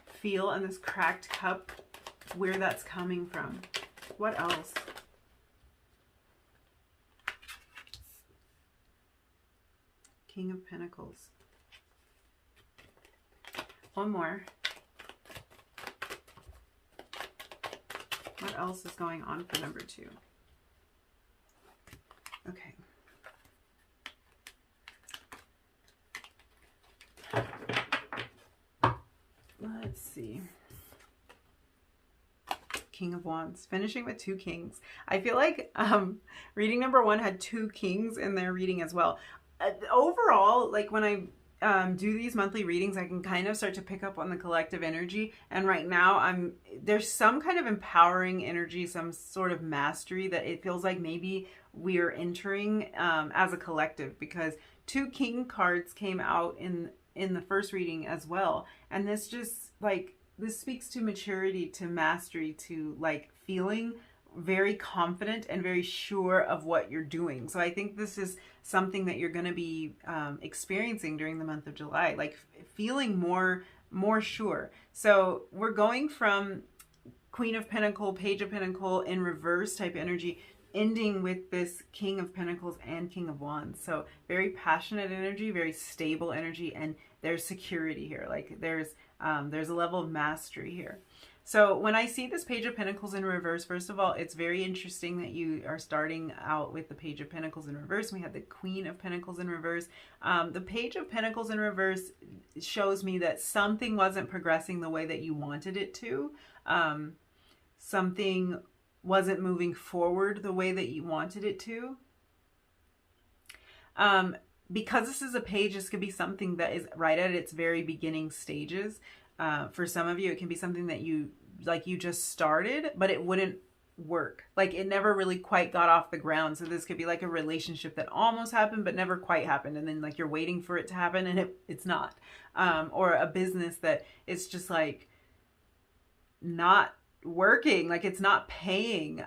feel, and this cracked cup, where that's coming from. What else? King of Pentacles. One more. What else is going on for number 2? Okay. Let's see. King of Wands. Finishing with 2 kings. I feel like reading number 1 had 2 kings in their reading as well. Overall, like when I do these monthly readings, I can kind of start to pick up on the collective energy. And right now there's some kind of empowering energy, some sort of mastery that it feels like maybe we're entering as a collective, because 2 king cards came out in in the first reading as well. And this just like, this speaks to maturity, to mastery, to like feeling very confident and very sure of what you're doing. So I think this is something that you're going to be experiencing during the month of July, like feeling more sure. So we're going from Queen of Pentacle, Page of Pentacle in reverse type energy, ending with this King of Pentacles and King of Wands. So very passionate energy, very stable energy, and there's security here. Like there's a level of mastery here. So when I see this Page of Pentacles in reverse, first of all, it's very interesting that you are starting out with the Page of Pentacles in reverse. We have the Queen of Pentacles in reverse. The Page of Pentacles in reverse shows me that something wasn't progressing the way that you wanted it to. Something wasn't moving forward the way that you wanted it to. Because this is a page, this could be something that is right at its very beginning stages. For some of you, it can be something that you just started, but it wouldn't work. Like it never really quite got off the ground. So this could be like a relationship that almost happened, but never quite happened. And then like you're waiting for it to happen and it's not. Or a business that it's just like not working, like it's not paying.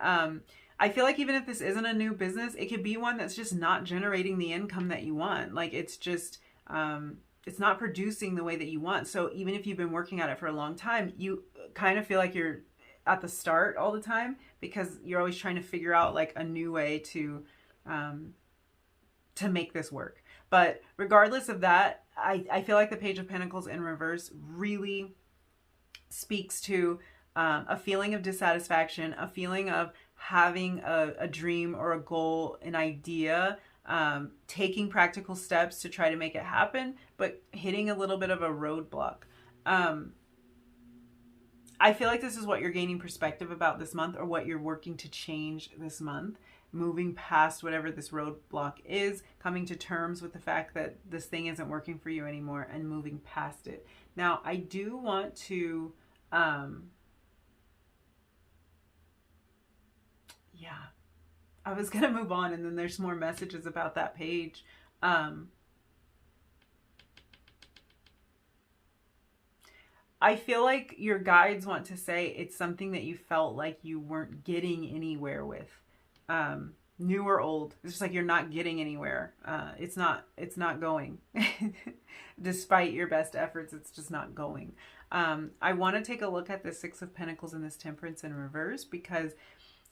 I feel like even if this isn't a new business, it could be one that's just not generating the income that you want. Like it's just, it's not producing the way that you want. So even if you've been working at it for a long time, you kind of feel like you're at the start all the time because you're always trying to figure out like a new way to make this work. But regardless of that, I feel like the Page of Pentacles in reverse really speaks to a feeling of dissatisfaction, a feeling of having a dream or a goal, an idea, taking practical steps to try to make it happen, but hitting a little bit of a roadblock. I feel like this is what you're gaining perspective about this month, or what you're working to change this month, moving past whatever this roadblock is, coming to terms with the fact that this thing isn't working for you anymore and moving past it. Now, I do want to, I was going to move on, and then there's more messages about that page. I feel like your guides want to say it's something that you felt like you weren't getting anywhere with. New or old. It's just like you're not getting anywhere. It's not going. Despite your best efforts, it's just not going. I want to take a look at the Six of Pentacles and this Temperance in reverse, because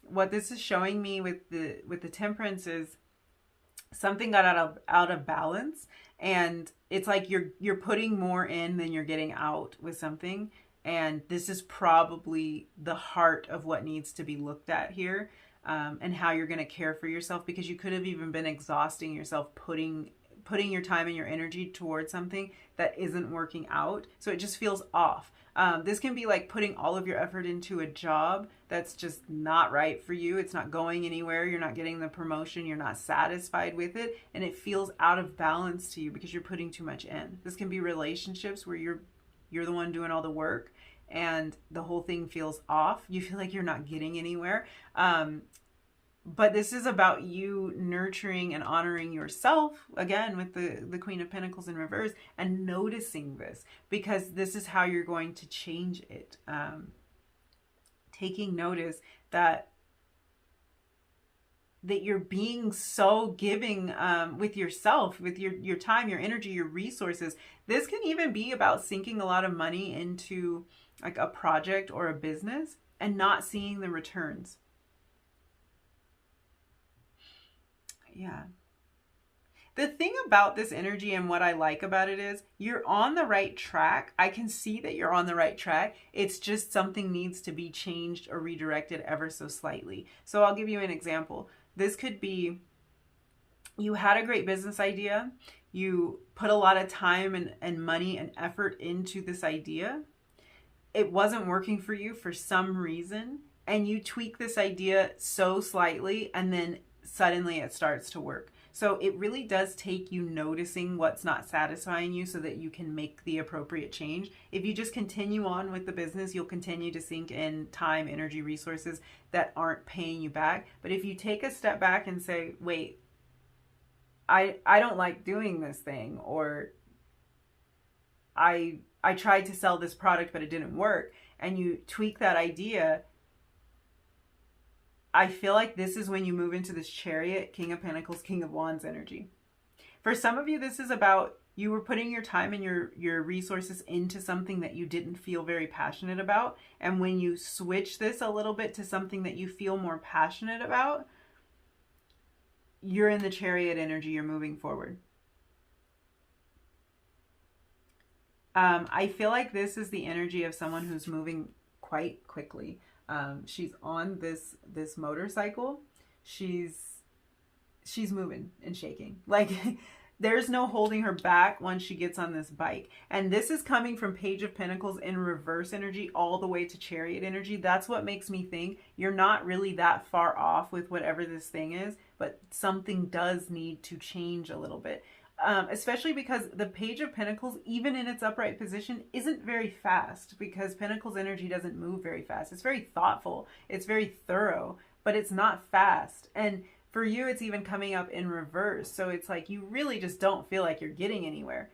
what this is showing me with the Temperance is something got out of balance, and it's like you're putting more in than you're getting out with something, and this is probably the heart of what needs to be looked at here, and how you're going to care for yourself, because you could have even been exhausting yourself putting your time and your energy towards something that isn't working out, so it just feels off. This can be like putting all of your effort into a job that's just not right for you. It's not going anywhere. You're not getting the promotion. You're not satisfied with it. And it feels out of balance to you because you're putting too much in. This can be relationships where you're the one doing all the work and the whole thing feels off. You feel like you're not getting anywhere. But this is about you nurturing and honoring yourself, again, with the Queen of Pentacles in reverse, and noticing this, because this is how you're going to change it. Taking notice that you're being so giving with yourself, with your time, your energy, your resources. This can even be about sinking a lot of money into like a project or a business and not seeing the returns. Yeah. The thing about this energy and what I like about it is you're on the right track. I can see that you're on the right track. It's just something needs to be changed or redirected ever so slightly. So I'll give you an example. This could be you had a great business idea. You put a lot of time and money and effort into this idea. It wasn't working for you for some reason, and you tweak this idea so slightly, and then suddenly it starts to work. So it really does take you noticing what's not satisfying you so that you can make the appropriate change. If you just continue on with the business, you'll continue to sink in time, energy, resources that aren't paying you back. But if you take a step back and say, wait, I don't like doing this thing, or I tried to sell this product, but it didn't work, and you tweak that idea, I feel like this is when you move into this Chariot, King of Pentacles, King of Wands energy. For some of you, this is about you were putting your time and your resources into something that you didn't feel very passionate about. And when you switch this a little bit to something that you feel more passionate about, you're in the Chariot energy, you're moving forward. I feel like this is the energy of someone who's moving quite quickly. She's on this motorcycle. She's moving and shaking. Like there's no holding her back once she gets on this bike. And this is coming from Page of Pentacles in reverse energy all the way to Chariot energy. That's what makes me think you're not really that far off with whatever this thing is, but something does need to change a little bit. Especially because the Page of Pentacles, even in its upright position, isn't very fast, because Pentacles energy doesn't move very fast. It's very thoughtful. It's very thorough, but it's not fast. And for you, it's even coming up in reverse. So it's like you really just don't feel like you're getting anywhere.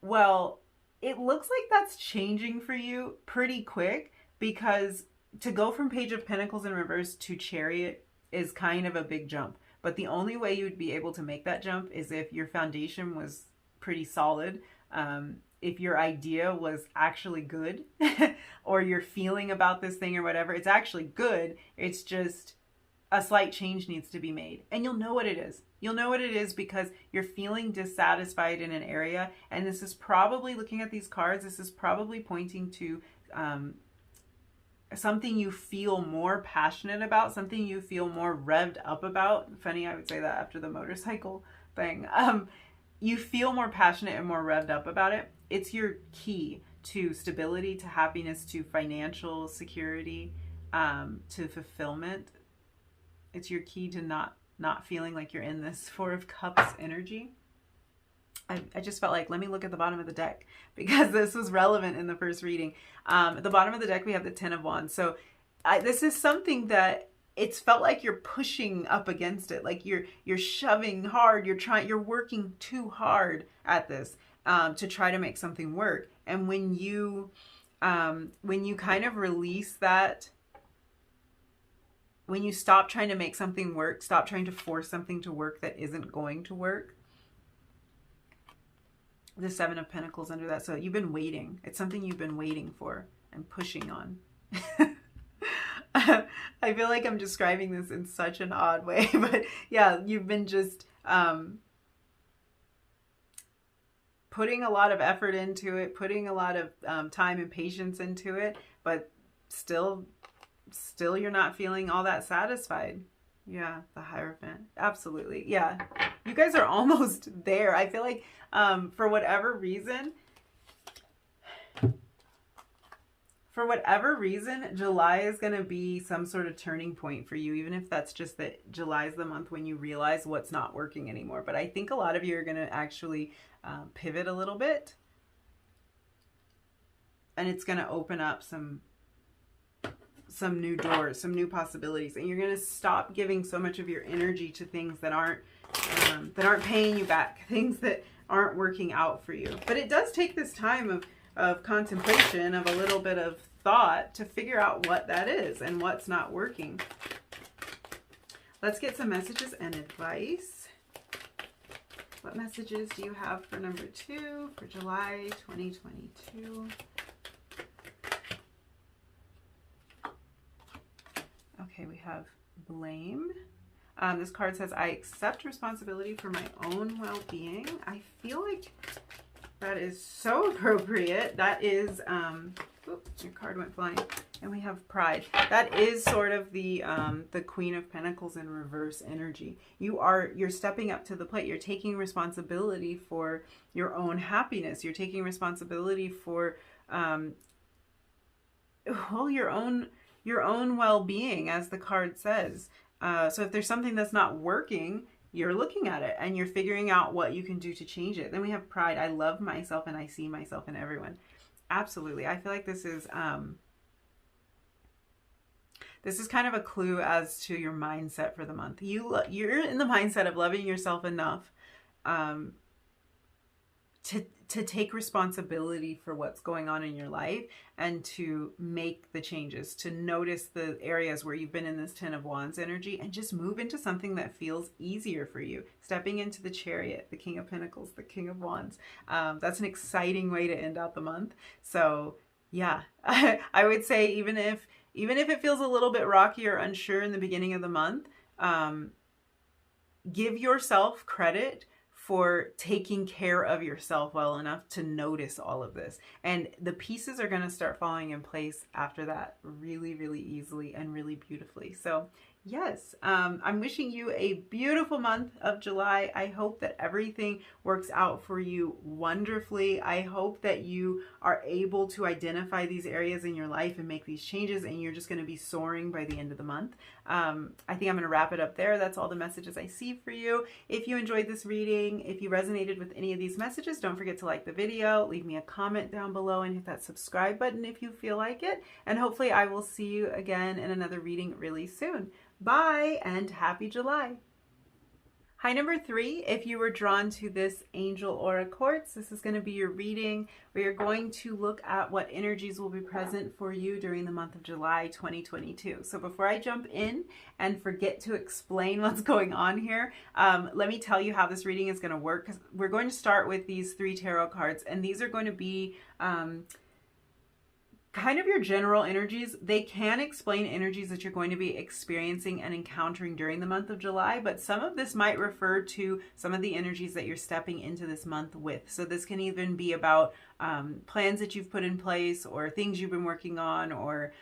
Well, it looks like that's changing for you pretty quick, because to go from Page of Pentacles in reverse to Chariot is kind of a big jump. But the only way you would be able to make that jump is if your foundation was pretty solid, if your idea was actually good, or your feeling about this thing or whatever, it's actually good. It's just a slight change needs to be made. And you'll know what it is. You'll know what it is because you're feeling dissatisfied in an area. And this is probably, looking at these cards, this is probably pointing to something you feel more passionate about, something you feel more revved up about. Funny, I would say that after the motorcycle thing. You feel more passionate and more revved up about it. It's your key to stability, to happiness, to financial security, to fulfillment. It's your key to not feeling like you're in this Four of Cups energy. I just felt like, let me look at the bottom of the deck, because this was relevant in the first reading. At the bottom of the deck, we have the Ten of Wands. So this is something that it's felt like you're pushing up against it. Like you're shoving hard. You're working too hard at this to try to make something work. And when you kind of release that, when you stop trying to make something work, stop trying to force something to work that isn't going to work, the Seven of Pentacles under that. So you've been waiting. It's something you've been waiting for and pushing on. I feel like I'm describing this in such an odd way, but yeah, you've been just putting a lot of effort into it, putting a lot of time and patience into it, but still you're not feeling all that satisfied. Yeah, the Hierophant. Absolutely. Yeah. You guys are almost there. I feel like for whatever reason, July is going to be some sort of turning point for you, even if that's just that July is the month when you realize what's not working anymore. But I think a lot of you are going to actually pivot a little bit, and it's going to open up some new doors, some new possibilities, and you're going to stop giving so much of your energy to things that aren't paying you back, things that aren't working out for you. But it does take this time of contemplation, of a little bit of thought to figure out what that is and what's not working. Let's get some messages and advice. What messages do you have for number 2 for July 2022? Okay, we have blame. This card says, I accept responsibility for my own well-being. I feel like that is so appropriate. That is, oops, your card went flying. And we have pride. That is sort of the Queen of Pentacles in reverse energy. You're stepping up to the plate. You're taking responsibility for your own happiness. You're taking responsibility for, well, your own well-being, as the card says. So if there's something that's not working, you're looking at it and you're figuring out what you can do to change it. Then we have pride. I love myself and I see myself in everyone. Absolutely. I feel like this is kind of a clue as to your mindset for the month. You're in the mindset of loving yourself enough to take responsibility for what's going on in your life and to make the changes, to notice the areas where you've been in this Ten of Wands energy and just move into something that feels easier for you. Stepping into the Chariot, the King of Pentacles, the King of Wands. That's an exciting way to end out the month. So yeah, I would say even if it feels a little bit rocky or unsure in the beginning of the month, give yourself credit for taking care of yourself well enough to notice all of this. And the pieces are going to start falling in place after that really, really easily and really beautifully. So yes, I'm wishing you a beautiful month of July. I hope that everything works out for you wonderfully. I hope that you are able to identify these areas in your life and make these changes, and you're just going to be soaring by the end of the month. I think I'm going to wrap it up there. That's all the messages I see for you. If you enjoyed this reading, if you resonated with any of these messages, don't forget to like the video, leave me a comment down below, and hit that subscribe button if you feel like it. And hopefully I will see you again in another reading really soon. Bye and happy July. Hi, number 3. If you were drawn to this Angel Aura Quartz, this is going to be your reading. We are going to look at what energies will be present for you during the month of July 2022. So before I jump in and forget to explain what's going on here, let me tell you how this reading is going to work. Because we're going to start with these 3 tarot cards, and these are going to be kind of your general energies. They can explain energies that you're going to be experiencing and encountering during the month of July, but some of this might refer to some of the energies that you're stepping into this month with. So this can even be about plans that you've put in place, or things you've been working on, or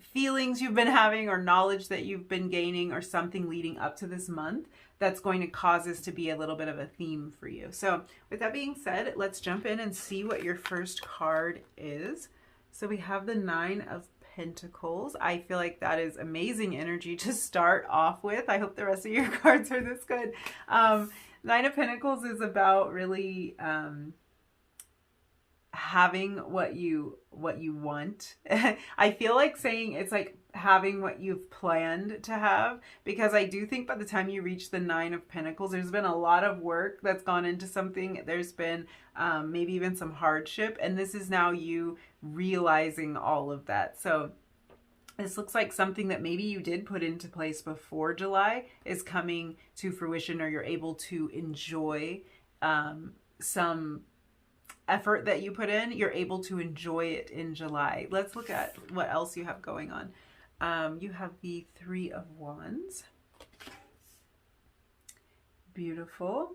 feelings you've been having, or knowledge that you've been gaining, or something leading up to this month that's going to cause this to be a little bit of a theme for you. So with that being said, let's jump in and see what your first card is. So we have the 9 of Pentacles. I feel like that is amazing energy to start off with. I hope the rest of your cards are this good. 9 of Pentacles is about really having what you want. I feel like saying it's like having what you've planned to have, because I do think by the time you reach the 9 of Pentacles, there's been a lot of work that's gone into something. There's been maybe even some hardship, and this is now you realizing all of that. So this looks like something that maybe you did put into place before July is coming to fruition, or you're able to enjoy some effort that you put in. You're able to enjoy it in July. Let's look at what else you have going on. You have the 3 of Wands. Beautiful.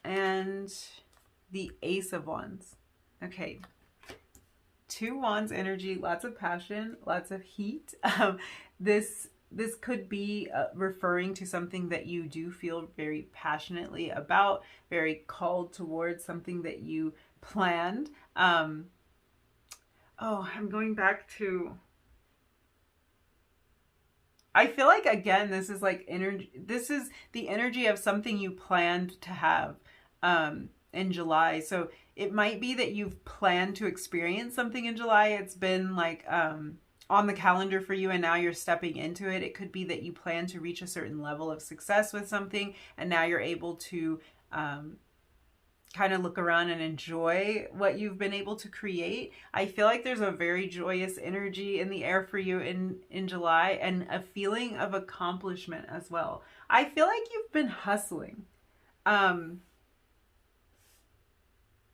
And the Ace of Wands. Okay. 2 Wands energy, lots of passion, lots of heat. This could be referring to something that you do feel very passionately about, very called towards, something that you planned. I'm going back to, I feel like, again, this is like energy. This is the energy of something you planned to have in July. So it might be that you've planned to experience something in July. It's been like on the calendar for you, and now you're stepping into it. It could be that you plan to reach a certain level of success with something, and now you're able to kind of look around and enjoy what you've been able to create. I feel like there's a very joyous energy in the air for you in July, and a feeling of accomplishment as well. I feel like you've been hustling.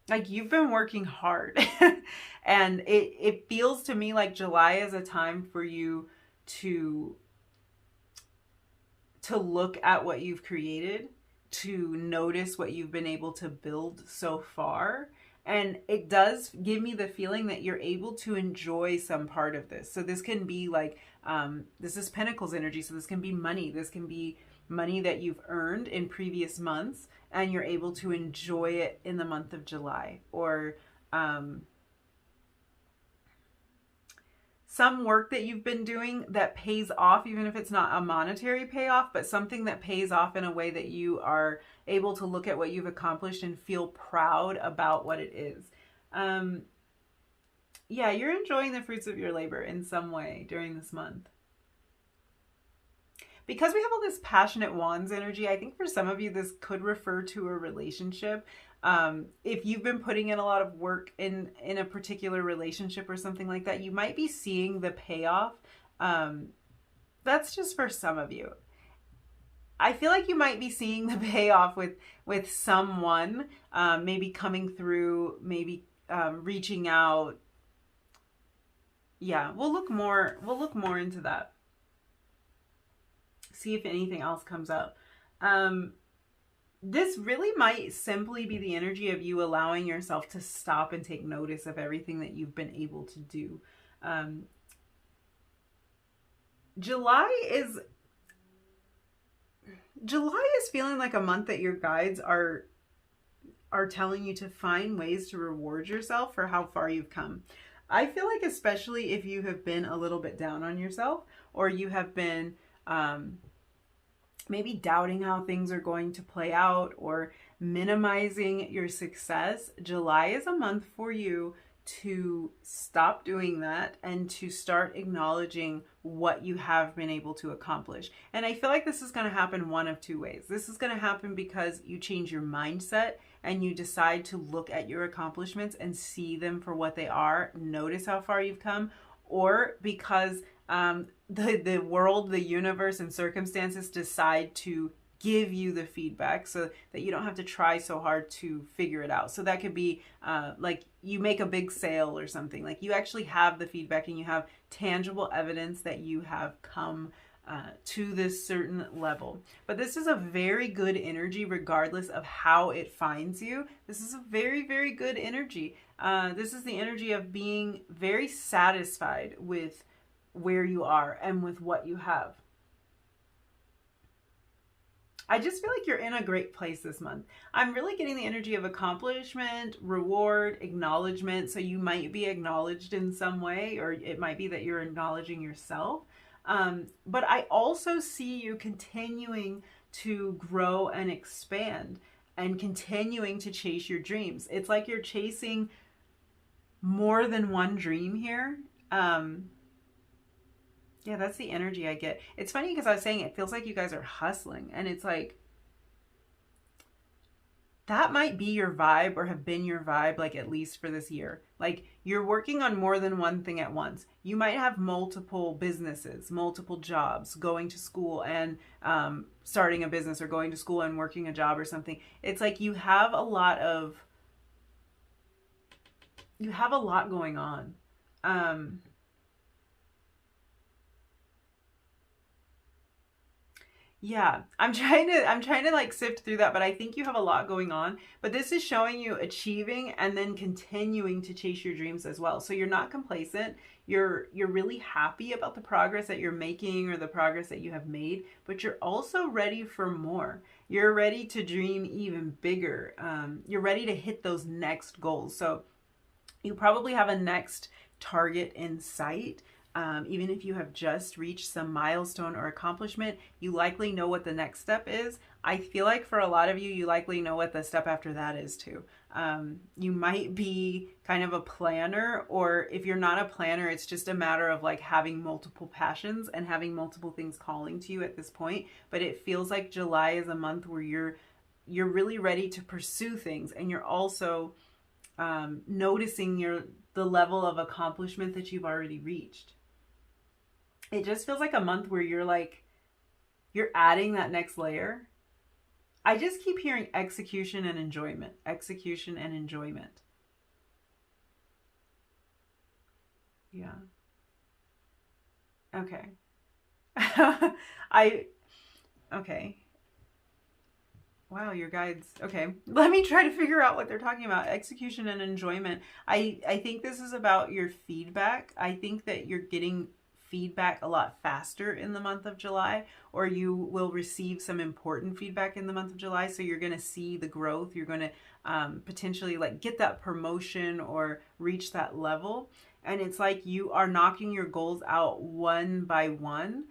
Like you've been working hard and it feels to me like July is a time for you to look at what you've created, to notice what you've been able to build so far. And it does give me the feeling that you're able to enjoy some part of this. So this can be like, this is Pentacles energy. So this can be money. This can be money that you've earned in previous months, and you're able to enjoy it in the month of July. Or some work that you've been doing that pays off, even if it's not a monetary payoff, but something that pays off in a way that you are able to look at what you've accomplished and feel proud about what it is. Yeah, you're enjoying the fruits of your labor in some way during this month. because we have all this passionate wands energy, I think for some of you, this could refer to a relationship. If you've been putting in a lot of work in a particular relationship or something like that, you might be seeing the payoff. That's just for some of you. I feel like you might be seeing the payoff with someone, maybe coming through, maybe reaching out. Yeah, we'll look more into that. See if anything else comes up. This really might simply be the energy of you allowing yourself to stop and take notice of everything that you've been able to do. July is feeling like a month that your guides are telling you to find ways to reward yourself for how far you've come. I feel like especially if you have been a little bit down on yourself, or you have been maybe doubting how things are going to play out, or minimizing your success, July is a month for you to stop doing that and to start acknowledging what you have been able to accomplish. And I feel like this is going to happen one of two ways. This is going to happen because you change your mindset and you decide to look at your accomplishments and see them for what they are, notice how far you've come, or because the world, the universe, and circumstances decide to give you the feedback so that you don't have to try so hard to figure it out. So that could be like you make a big sale or something. Like you actually have the feedback and you have tangible evidence that you have come to this certain level. But this is a very good energy regardless of how it finds you. This is a very, very good energy. This is the energy of being very satisfied with where you are and with what you have. I just feel like you're in a great place this month. I'm really getting the energy of accomplishment, reward, acknowledgement. So you might be acknowledged in some way, or it might be that you're acknowledging yourself. But I also see you continuing to grow and expand and continuing to chase your dreams. It's like you're chasing more than one dream here. Yeah, that's the energy I get. It's funny because I was saying it feels like you guys are hustling, and it's like that might be your vibe or have been your vibe, like at least for this year. Like you're working on more than one thing at once. You might have multiple businesses, multiple jobs, going to school and starting a business, or going to school and working a job or something. It's like you have a lot going on. Yeah, I'm trying to like sift through that, but I think you have a lot going on. But this is showing you achieving and then continuing to chase your dreams as well. So you're not complacent. You're really happy about the progress that you're making or the progress that you have made, but you're also ready for more. You're ready to dream even bigger. You're ready to hit those next goals. So you probably have a next target in sight. Even if you have just reached some milestone or accomplishment, you likely know what the next step is. I feel like for a lot of you, you likely know what the step after that is too. You might be kind of a planner, or if you're not a planner, it's just a matter of like having multiple passions and having multiple things calling to you at this point. But it feels like July is a month where you're really ready to pursue things, and you're also noticing the level of accomplishment that you've already reached. It just feels like a month where you're adding that next layer. I just keep hearing execution and enjoyment, execution and enjoyment. Yeah. Okay. Okay. Wow, your guides. Okay. Let me try to figure out what they're talking about. Execution and enjoyment. I think this is about your feedback. I think that you're getting feedback a lot faster in the month of July, or you will receive some important feedback in the month of July. So you're going to see the growth. You're going to potentially like get that promotion or reach that level. And it's like you are knocking your goals out one by one,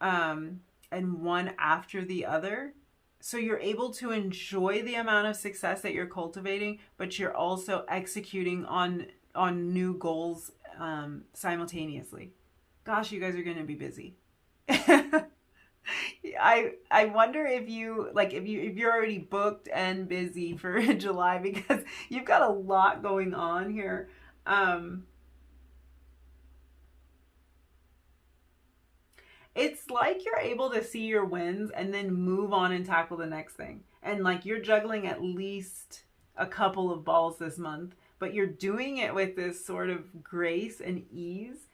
and one after the other. So you're able to enjoy the amount of success that you're cultivating, but you're also executing on new goals simultaneously. Gosh, you guys are going to be busy. I wonder if you like if you're already booked and busy for July, because you've got a lot going on here. Um, it's like you're able to see your wins and then move on and tackle the next thing. And like you're juggling at least a couple of balls this month, but you're doing it with this sort of grace and ease.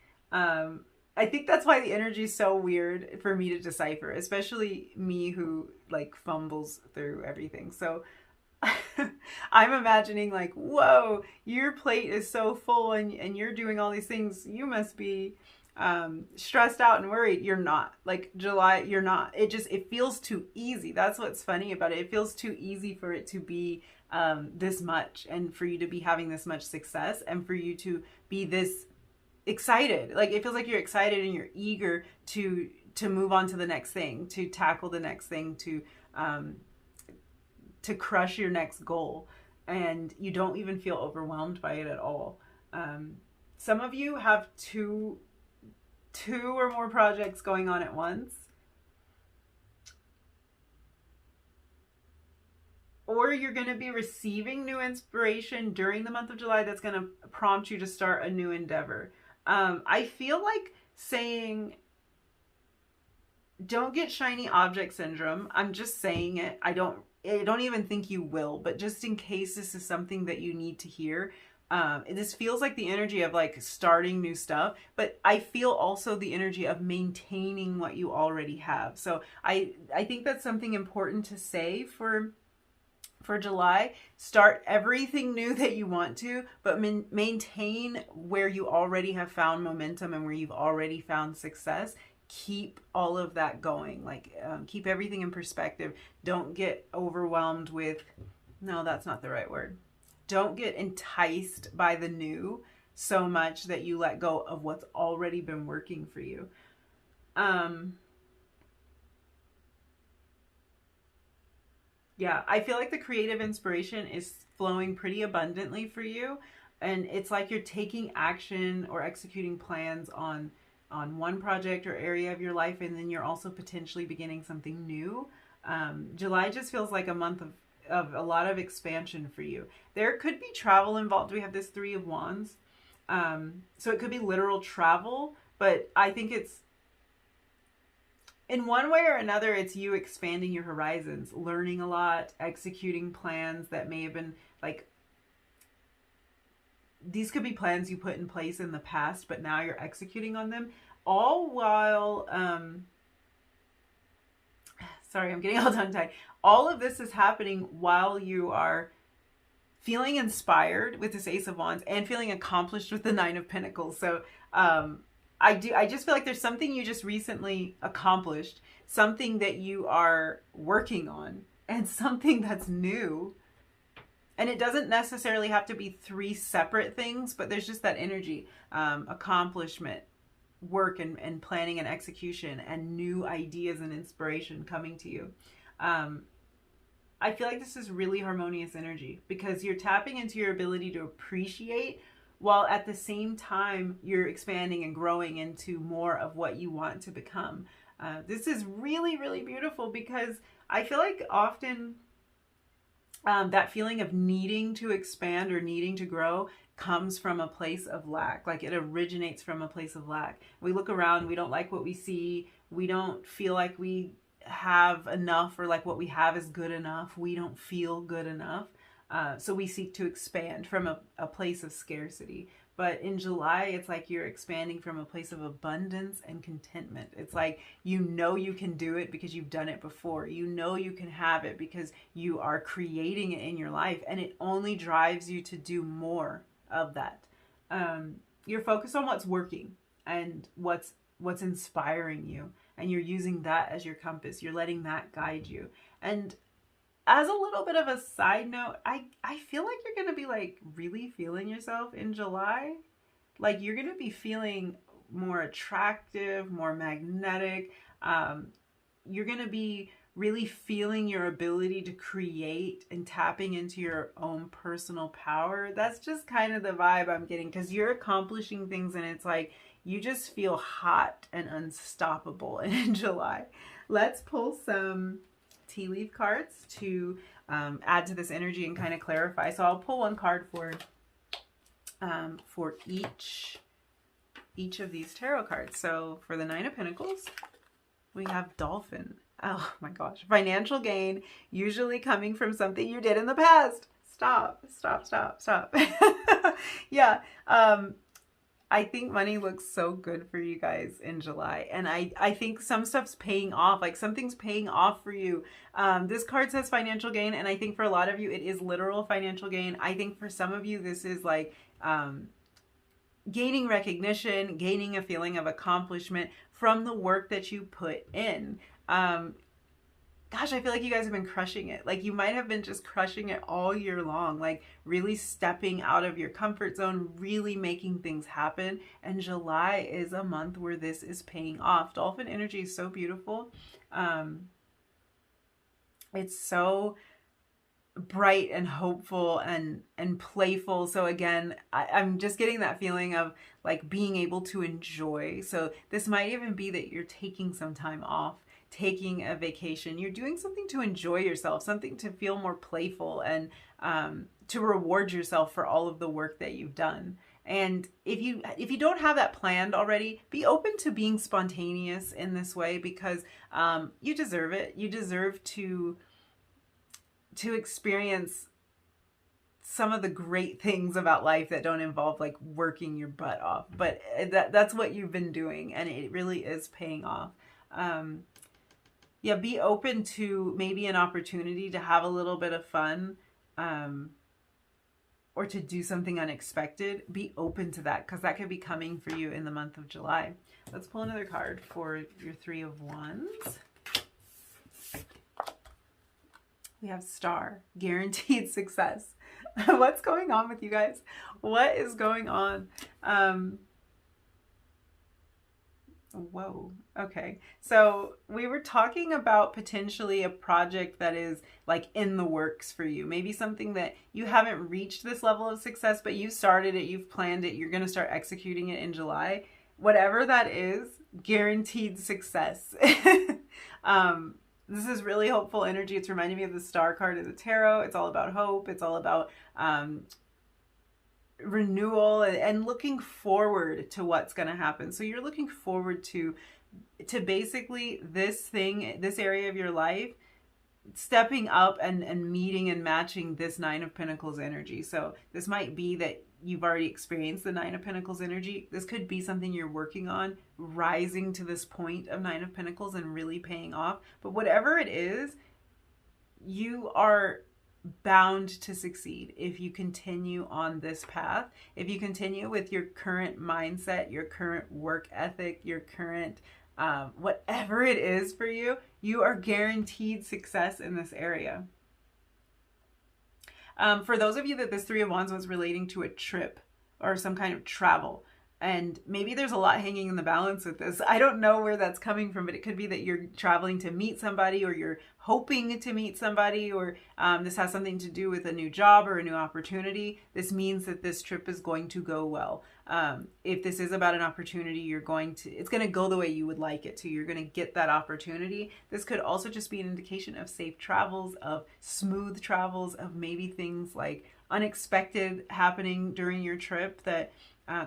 I think that's why the energy is so weird for me to decipher, especially me who like fumbles through everything. So I'm imagining like, whoa, your plate is so full and you're doing all these things. You must be stressed out and worried. You're not. Like July, you're not. It feels too easy. That's what's funny about it. It feels too easy for it to be this much, and for you to be having this much success, and for you to be this excited. Like it feels like you're excited and you're eager to move on to the next thing, to tackle the next thing, um, to crush your next goal, and you don't even feel overwhelmed by it at all. Some of you have two or more projects going on at once, or you're going to be receiving new inspiration during the month of July that's going to prompt you to start a new endeavor. I feel like saying don't get shiny object syndrome. I'm just saying it. I don't even think you will, but just in case this is something that you need to hear, this feels like the energy of like starting new stuff, but I feel also the energy of maintaining what you already have. So I think that's something important to say for July. Start everything new that you want to, but maintain where you already have found momentum and where you've already found success. Keep all of that going. Like keep everything in perspective. Don't get overwhelmed with, no, that's not the right word. Don't get enticed by the new so much that you let go of what's already been working for you. Yeah, I feel like the creative inspiration is flowing pretty abundantly for you, and it's like you're taking action or executing plans on one project or area of your life, and then you're also potentially beginning something new. July just feels like a month of a lot of expansion for you. There could be travel involved. We have this Three of Wands. So it could be literal travel, but I think it's in one way or another, it's you expanding your horizons, learning a lot, executing plans that may have been like, these could be plans you put in place in the past, but now you're executing on them, all while, sorry, I'm getting all tongue tied. All of this is happening while you are feeling inspired with this Ace of Wands and feeling accomplished with the Nine of Pentacles. So, I just feel like there's something you just recently accomplished, something that you are working on, and something that's new. And it doesn't necessarily have to be three separate things, but there's just that energy, accomplishment, work, and planning and execution, and new ideas and inspiration coming to you. I feel like this is really harmonious energy because you're tapping into your ability to appreciate, while at the same time you're expanding and growing into more of what you want to become. This is really, really beautiful because I feel like often that feeling of needing to expand or needing to grow comes from a place of lack. Like it originates from a place of lack. We look around, we don't like what we see, we don't feel like we have enough, or like what we have is good enough. We don't feel good enough. So we seek to expand from a place of scarcity. But in July, it's like you're expanding from a place of abundance and contentment. It's like you know you can do it because you've done it before. You know you can have it because you are creating it in your life, and it only drives you to do more of that. You're focused on what's working and what's inspiring you, and you're using that as your compass. You're letting that guide you. And as a little bit of a side note, I feel like you're going to be like really feeling yourself in July. Like you're going to be feeling more attractive, more magnetic. You're going to be really feeling your ability to create and tapping into your own personal power. That's just kind of the vibe I'm getting, because you're accomplishing things and it's like you just feel hot and unstoppable in July. let's pull some tea leaf cards to add to this energy and kind of clarify. So I'll pull one card for each of these tarot cards. So for the Nine of Pentacles, we have Dolphin. Oh my gosh. Financial gain, usually coming from something you did in the past. Stop. Yeah. I think money looks so good for you guys in July. And I think some stuff's paying off. Like something's paying off for you. This card says financial gain. And I think for a lot of you, it is literal financial gain. I think for some of you, this is like gaining recognition, gaining a feeling of accomplishment from the work that you put in. Gosh, I feel like you guys have been crushing it. Like you might have been just crushing it all year long, like really stepping out of your comfort zone, really making things happen. And July is a month where this is paying off. Dolphin energy is so beautiful. It's so bright and hopeful and playful. So again, I'm just getting that feeling of like being able to enjoy. So this might even be that you're taking some time off, taking a vacation. You're doing something to enjoy yourself, something to feel more playful and to reward yourself for all of the work that you've done. And if you don't have that planned already, be open to being spontaneous in this way because you deserve it. You deserve to experience some of the great things about life that don't involve like working your butt off. But that's what you've been doing, and it really is paying off. Yeah, be open to maybe an opportunity to have a little bit of fun or to do something unexpected. Be open to that because that could be coming for you in the month of July. Let's pull another card for your Three of Wands. We have Star, guaranteed success. What's going on with you guys? What is going on? Whoa. Okay. So we were talking about potentially a project that is like in the works for you. Maybe something that you haven't reached this level of success, but you've started it, you've planned it, you're going to start executing it in July. Whatever that is, guaranteed success. This is really hopeful energy. It's reminding me of the Star card of the tarot. It's all about hope. It's all about renewal and looking forward to what's going to happen. So you're looking forward to basically this area of your life stepping up and meeting and matching this Nine of Pentacles energy. So this might be that you've already experienced the Nine of Pentacles energy. This could be something you're working on, rising to this point of Nine of Pentacles and really paying off. But whatever it is, you are bound to succeed if you continue on this path. If you continue with your current mindset, your current work ethic, your current whatever it is for you, you are guaranteed success in this area. For those of you that this Three of Wands was relating to a trip or some kind of travel, and maybe there's a lot hanging in the balance with this. I don't know where that's coming from, but it could be that you're traveling to meet somebody, or you're hoping to meet somebody, or this has something to do with a new job or a new opportunity. This means that this trip is going to go well. If this is about an opportunity, it's going to go the way you would like it to. You're going to get that opportunity. This could also just be an indication of safe travels, of smooth travels, of maybe things like unexpected happening during your trip that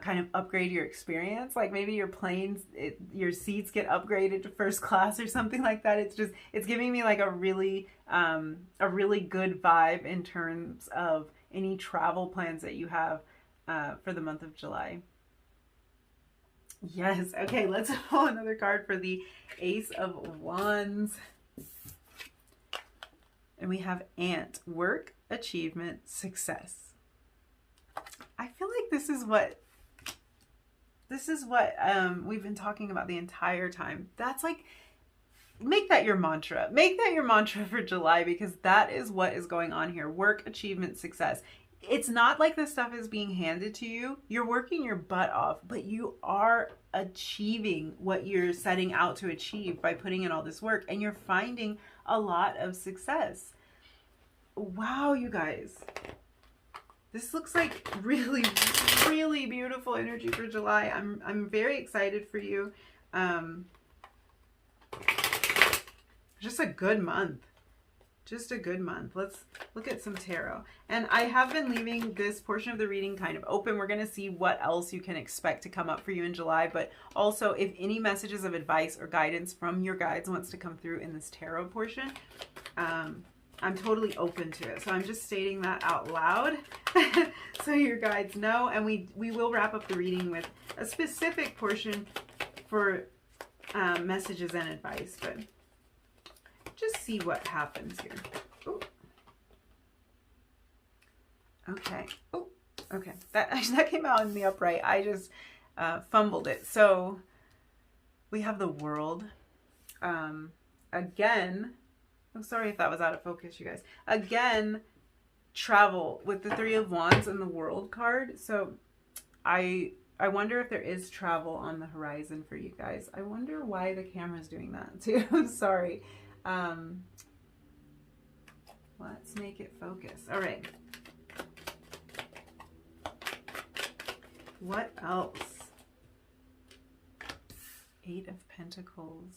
kind of upgrade your experience. Like maybe your planes, your seats get upgraded to first class or something like that. It's giving me like a really good vibe in terms of any travel plans that you have for the month of July. Yes. Okay, let's pull another card for the Ace of Wands. And we have Ant, work, achievement, success. I feel like this is what we've been talking about the entire time. That's like, make that your mantra. Make that your mantra for July, because that is what is going on here. Work, achievement, success. It's not like this stuff is being handed to you. You're working your butt off, but you are achieving what you're setting out to achieve by putting in all this work, and you're finding a lot of success. Wow, you guys. This looks like really, really beautiful energy for July. I'm very excited for you. just a good month. Just a good month. Let's look at some tarot. And I have been leaving this portion of the reading kind of open. We're going to see what else you can expect to come up for you in July. But also, if any messages of advice or guidance from your guides wants to come through in this tarot portion, I'm totally open to it. So I'm just stating that out loud so your guides know. And we will wrap up the reading with a specific portion for messages and advice. But just see what happens here. Ooh. Okay. Oh, okay. That came out in the upright. I just fumbled it. So we have the World. Again, I'm sorry if that was out of focus, you guys. Again, travel with the Three of Wands and the World card. So I wonder if there is travel on the horizon for you guys. I wonder why the camera's doing that too. I'm sorry. Let's make it focus. All right. What else? Eight of Pentacles.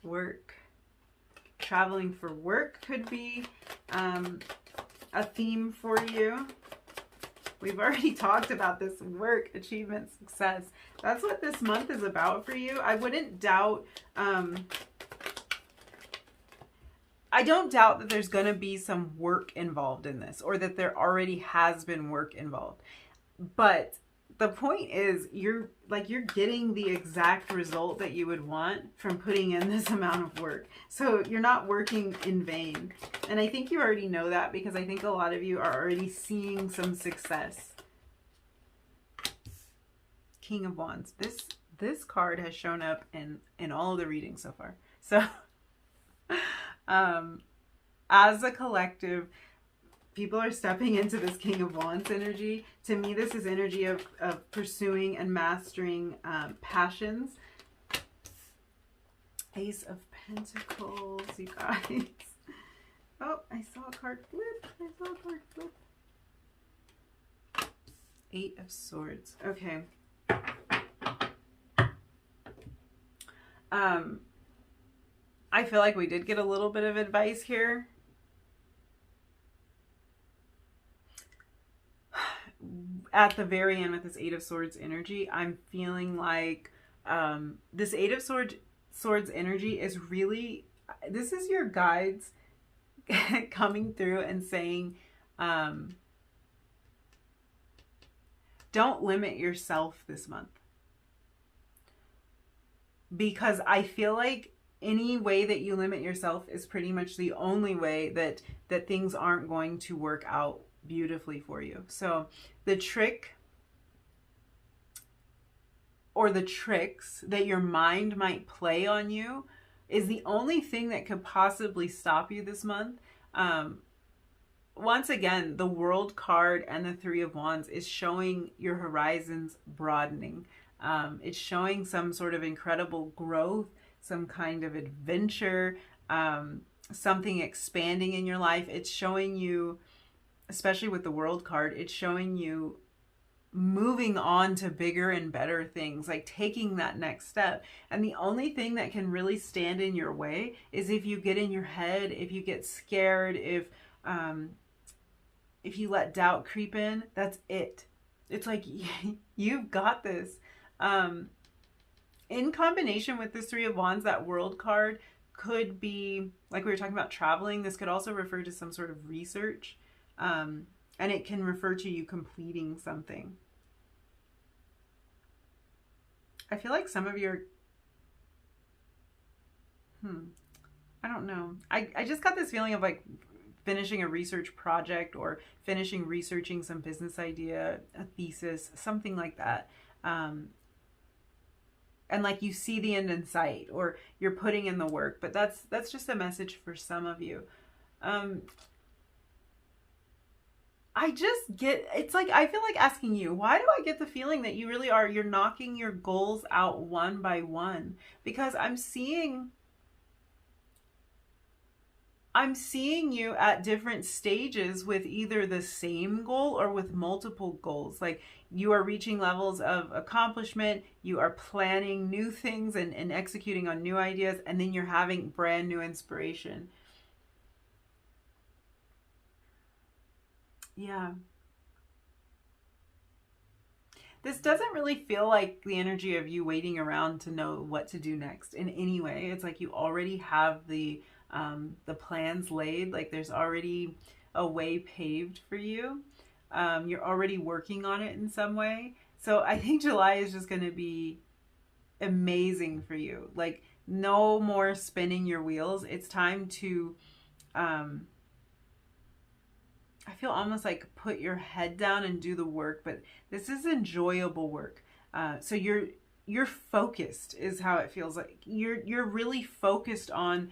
Work. Traveling for work could be a theme for you. We've already talked about this: work, achievement, success. That's what this month is about for you. I wouldn't doubt, I don't doubt that there's going to be some work involved in this, or that there already has been work involved. But the point is, you're getting the exact result that you would want from putting in this amount of work. So you're not working in vain. And I think you already know that, because I think a lot of you are already seeing some success. King of Wands. This card has shown up in all of the readings so far. So as a collective, people are stepping into this King of Wands energy. To me, this is energy of pursuing and mastering passions. Ace of Pentacles, you guys. Oh, I saw a card flip. Eight of Swords. Okay. I feel like we did get a little bit of advice here. At the very end with this Eight of Swords energy, I'm feeling like this Eight of Swords energy is really, this is your guides coming through and saying, don't limit yourself this month. Because I feel like any way that you limit yourself is pretty much the only way that things aren't going to work out beautifully for you. So the trick, or the tricks that your mind might play on you, is the only thing that could possibly stop you this month. Once again, the World card and the Three of Wands is showing your horizons broadening. It's showing some sort of incredible growth, some kind of adventure, something expanding in your life. It's showing you, especially with the World card, it's showing you moving on to bigger and better things, like taking that next step. And the only thing that can really stand in your way is if you get in your head, if you get scared, if you let doubt creep in. That's it. It's like, you've got this. In combination with this Three of Wands, that World card could be, like we were talking about traveling, this could also refer to some sort of research. And it can refer to you completing something. I feel like some of your, I don't know. I just got this feeling of like finishing a research project, or finishing researching some business idea, a thesis, something like that. And like you see the end in sight, or you're putting in the work, but that's just a message for some of you. I just get, it's like, I feel like asking you, why do I get the feeling that you really are, you're knocking your goals out one by one? Because I'm seeing I'm seeing you at different stages with either the same goal or with multiple goals. Like you are reaching levels of accomplishment, you are planning new things and executing on new ideas, and then you're having brand new inspiration. Yeah. This doesn't really feel like the energy of you waiting around to know what to do next in any way. It's like you already have the plans laid. Like there's already a way paved for you. You're already working on it in some way. So I think July is just going to be amazing for you. Like no more spinning your wheels. It's time to um, I feel almost like put your head down and do the work, but this is enjoyable work. So you're focused is how it feels like. You're really focused on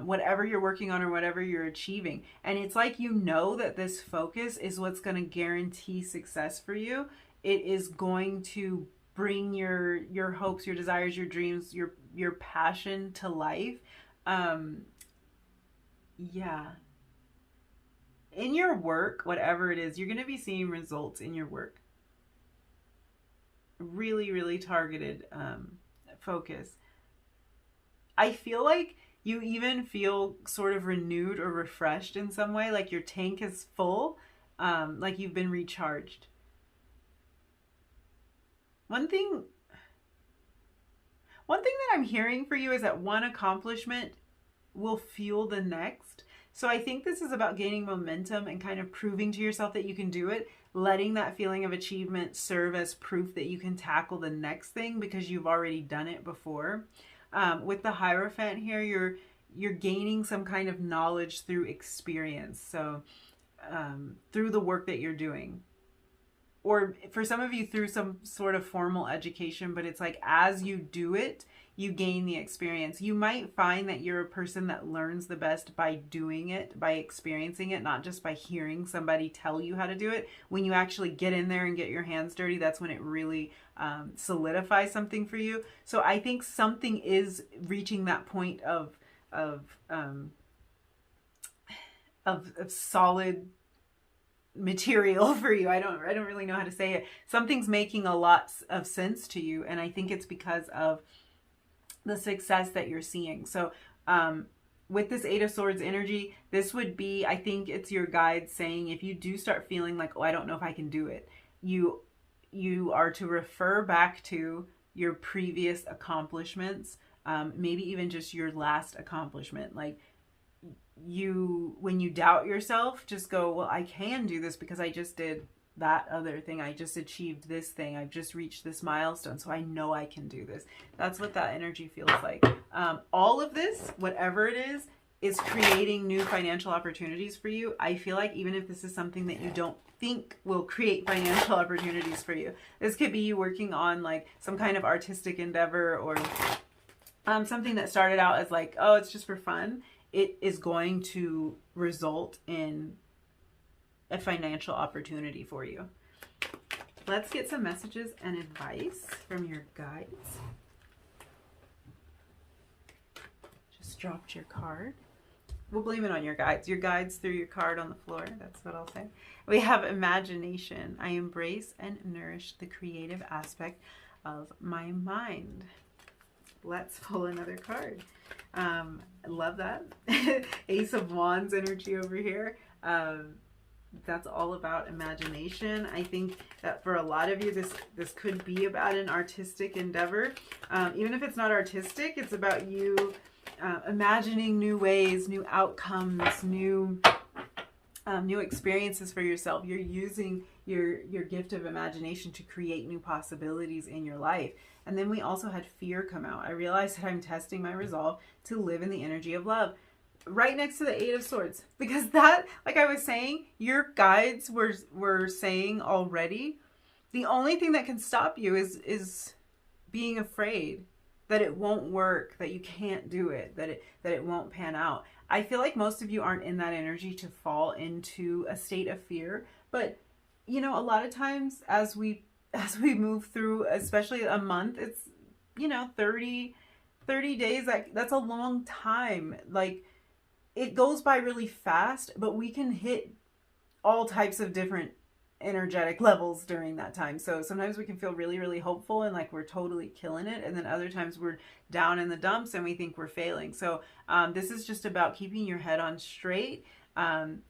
whatever you're working on or whatever you're achieving, and it's like you know that this focus is what's going to guarantee success for you. It is going to bring your hopes, your desires, your dreams, your passion to life. Um, yeah, in your work, whatever it is, you're going to be seeing results in your work. Really, really targeted focus. I feel like you even feel sort of renewed or refreshed in some way, like your tank is full, like you've been recharged. One thing, one thing that I'm hearing for you is that one accomplishment will fuel the next. So I think this is about gaining momentum and kind of proving to yourself that you can do it, letting that feeling of achievement serve as proof that you can tackle the next thing because you've already done it before. With the Hierophant here, you're gaining some kind of knowledge through experience. So through the work that you're doing. Or for some of you through some sort of formal education, but it's like as you do it, you gain the experience. You might find that you're a person that learns the best by doing it, by experiencing it, not just by hearing somebody tell you how to do it. When you actually get in there and get your hands dirty, that's when it really solidifies something for you. So I think something is reaching that point of um, of solid material for you. I don't really know how to say it. Something's making a lot of sense to you, and I think it's because of the success that you're seeing. So with this Eight of Swords energy, this would be, I think it's your guide saying if you do start feeling like, oh, I don't know if I can do it, you are to refer back to your previous accomplishments, maybe even just your last accomplishment. Like when you doubt yourself, just go, well, I can do this because I just did that other thing. I just achieved this thing. I've just reached this milestone. So I know I can do this. That's what that energy feels like. All of this, whatever it is creating new financial opportunities for you. I feel like even if this is something that you don't think will create financial opportunities for you, this could be you working on like some kind of artistic endeavor or something that started out as like, oh, it's just for fun. It is going to result in a financial opportunity for you. Let's get some messages and advice from your guides. Just dropped your card. We'll blame it on your guides. Your guides threw your card on the floor. That's what I'll say. We have imagination. I embrace and nourish the creative aspect of my mind. Let's pull another card. I love that. Ace of Wands energy over here. That's all about imagination. I think that for a lot of you, this could be about an artistic endeavor. Even if it's not artistic, it's about you imagining new ways, new outcomes, new experiences for yourself. You're using your gift of imagination to create new possibilities in your life. And then we also had fear come out. I realized that I'm testing my resolve to live in the energy of love. Right next to the Eight of Swords. Because that, like I was saying, your guides were saying already, the only thing that can stop you is being afraid that it won't work, that you can't do it, that it won't pan out. I feel like most of you aren't in that energy to fall into a state of fear. But, you know, a lot of times as we move through, especially a month, it's, 30 days, that's a long time. Like, it goes by really fast, but we can hit all types of different energetic levels during that time. So sometimes we can feel really, really hopeful and like we're totally killing it. And then other times we're down in the dumps and we think we're failing. So this is just about keeping your head on straight.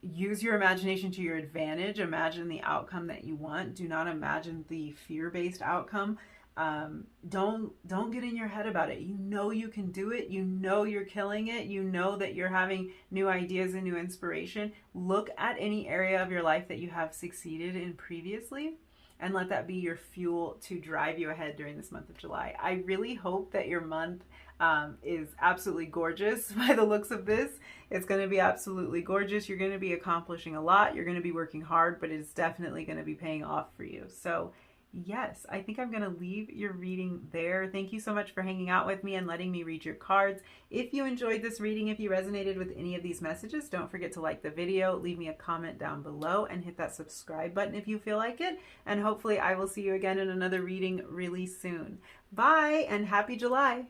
Use your imagination to your advantage. Imagine the outcome that you want. Do not imagine the fear-based outcome. Don't get in your head about it. You know you can do it. You know you're killing it. You know that you're having new ideas and new inspiration. Look at any area of your life that you have succeeded in previously and let that be your fuel to drive you ahead during this month of July. I really hope that your month is absolutely gorgeous by the looks of this. It's going to be absolutely gorgeous. You're going to be accomplishing a lot. You're going to be working hard, but it's definitely going to be paying off for you. So yes, I think I'm going to leave your reading there. Thank you so much for hanging out with me and letting me read your cards. If you enjoyed this reading, if you resonated with any of these messages, don't forget to like the video, leave me a comment down below, and hit that subscribe button if you feel like it. And hopefully I will see you again in another reading really soon. Bye, and happy July.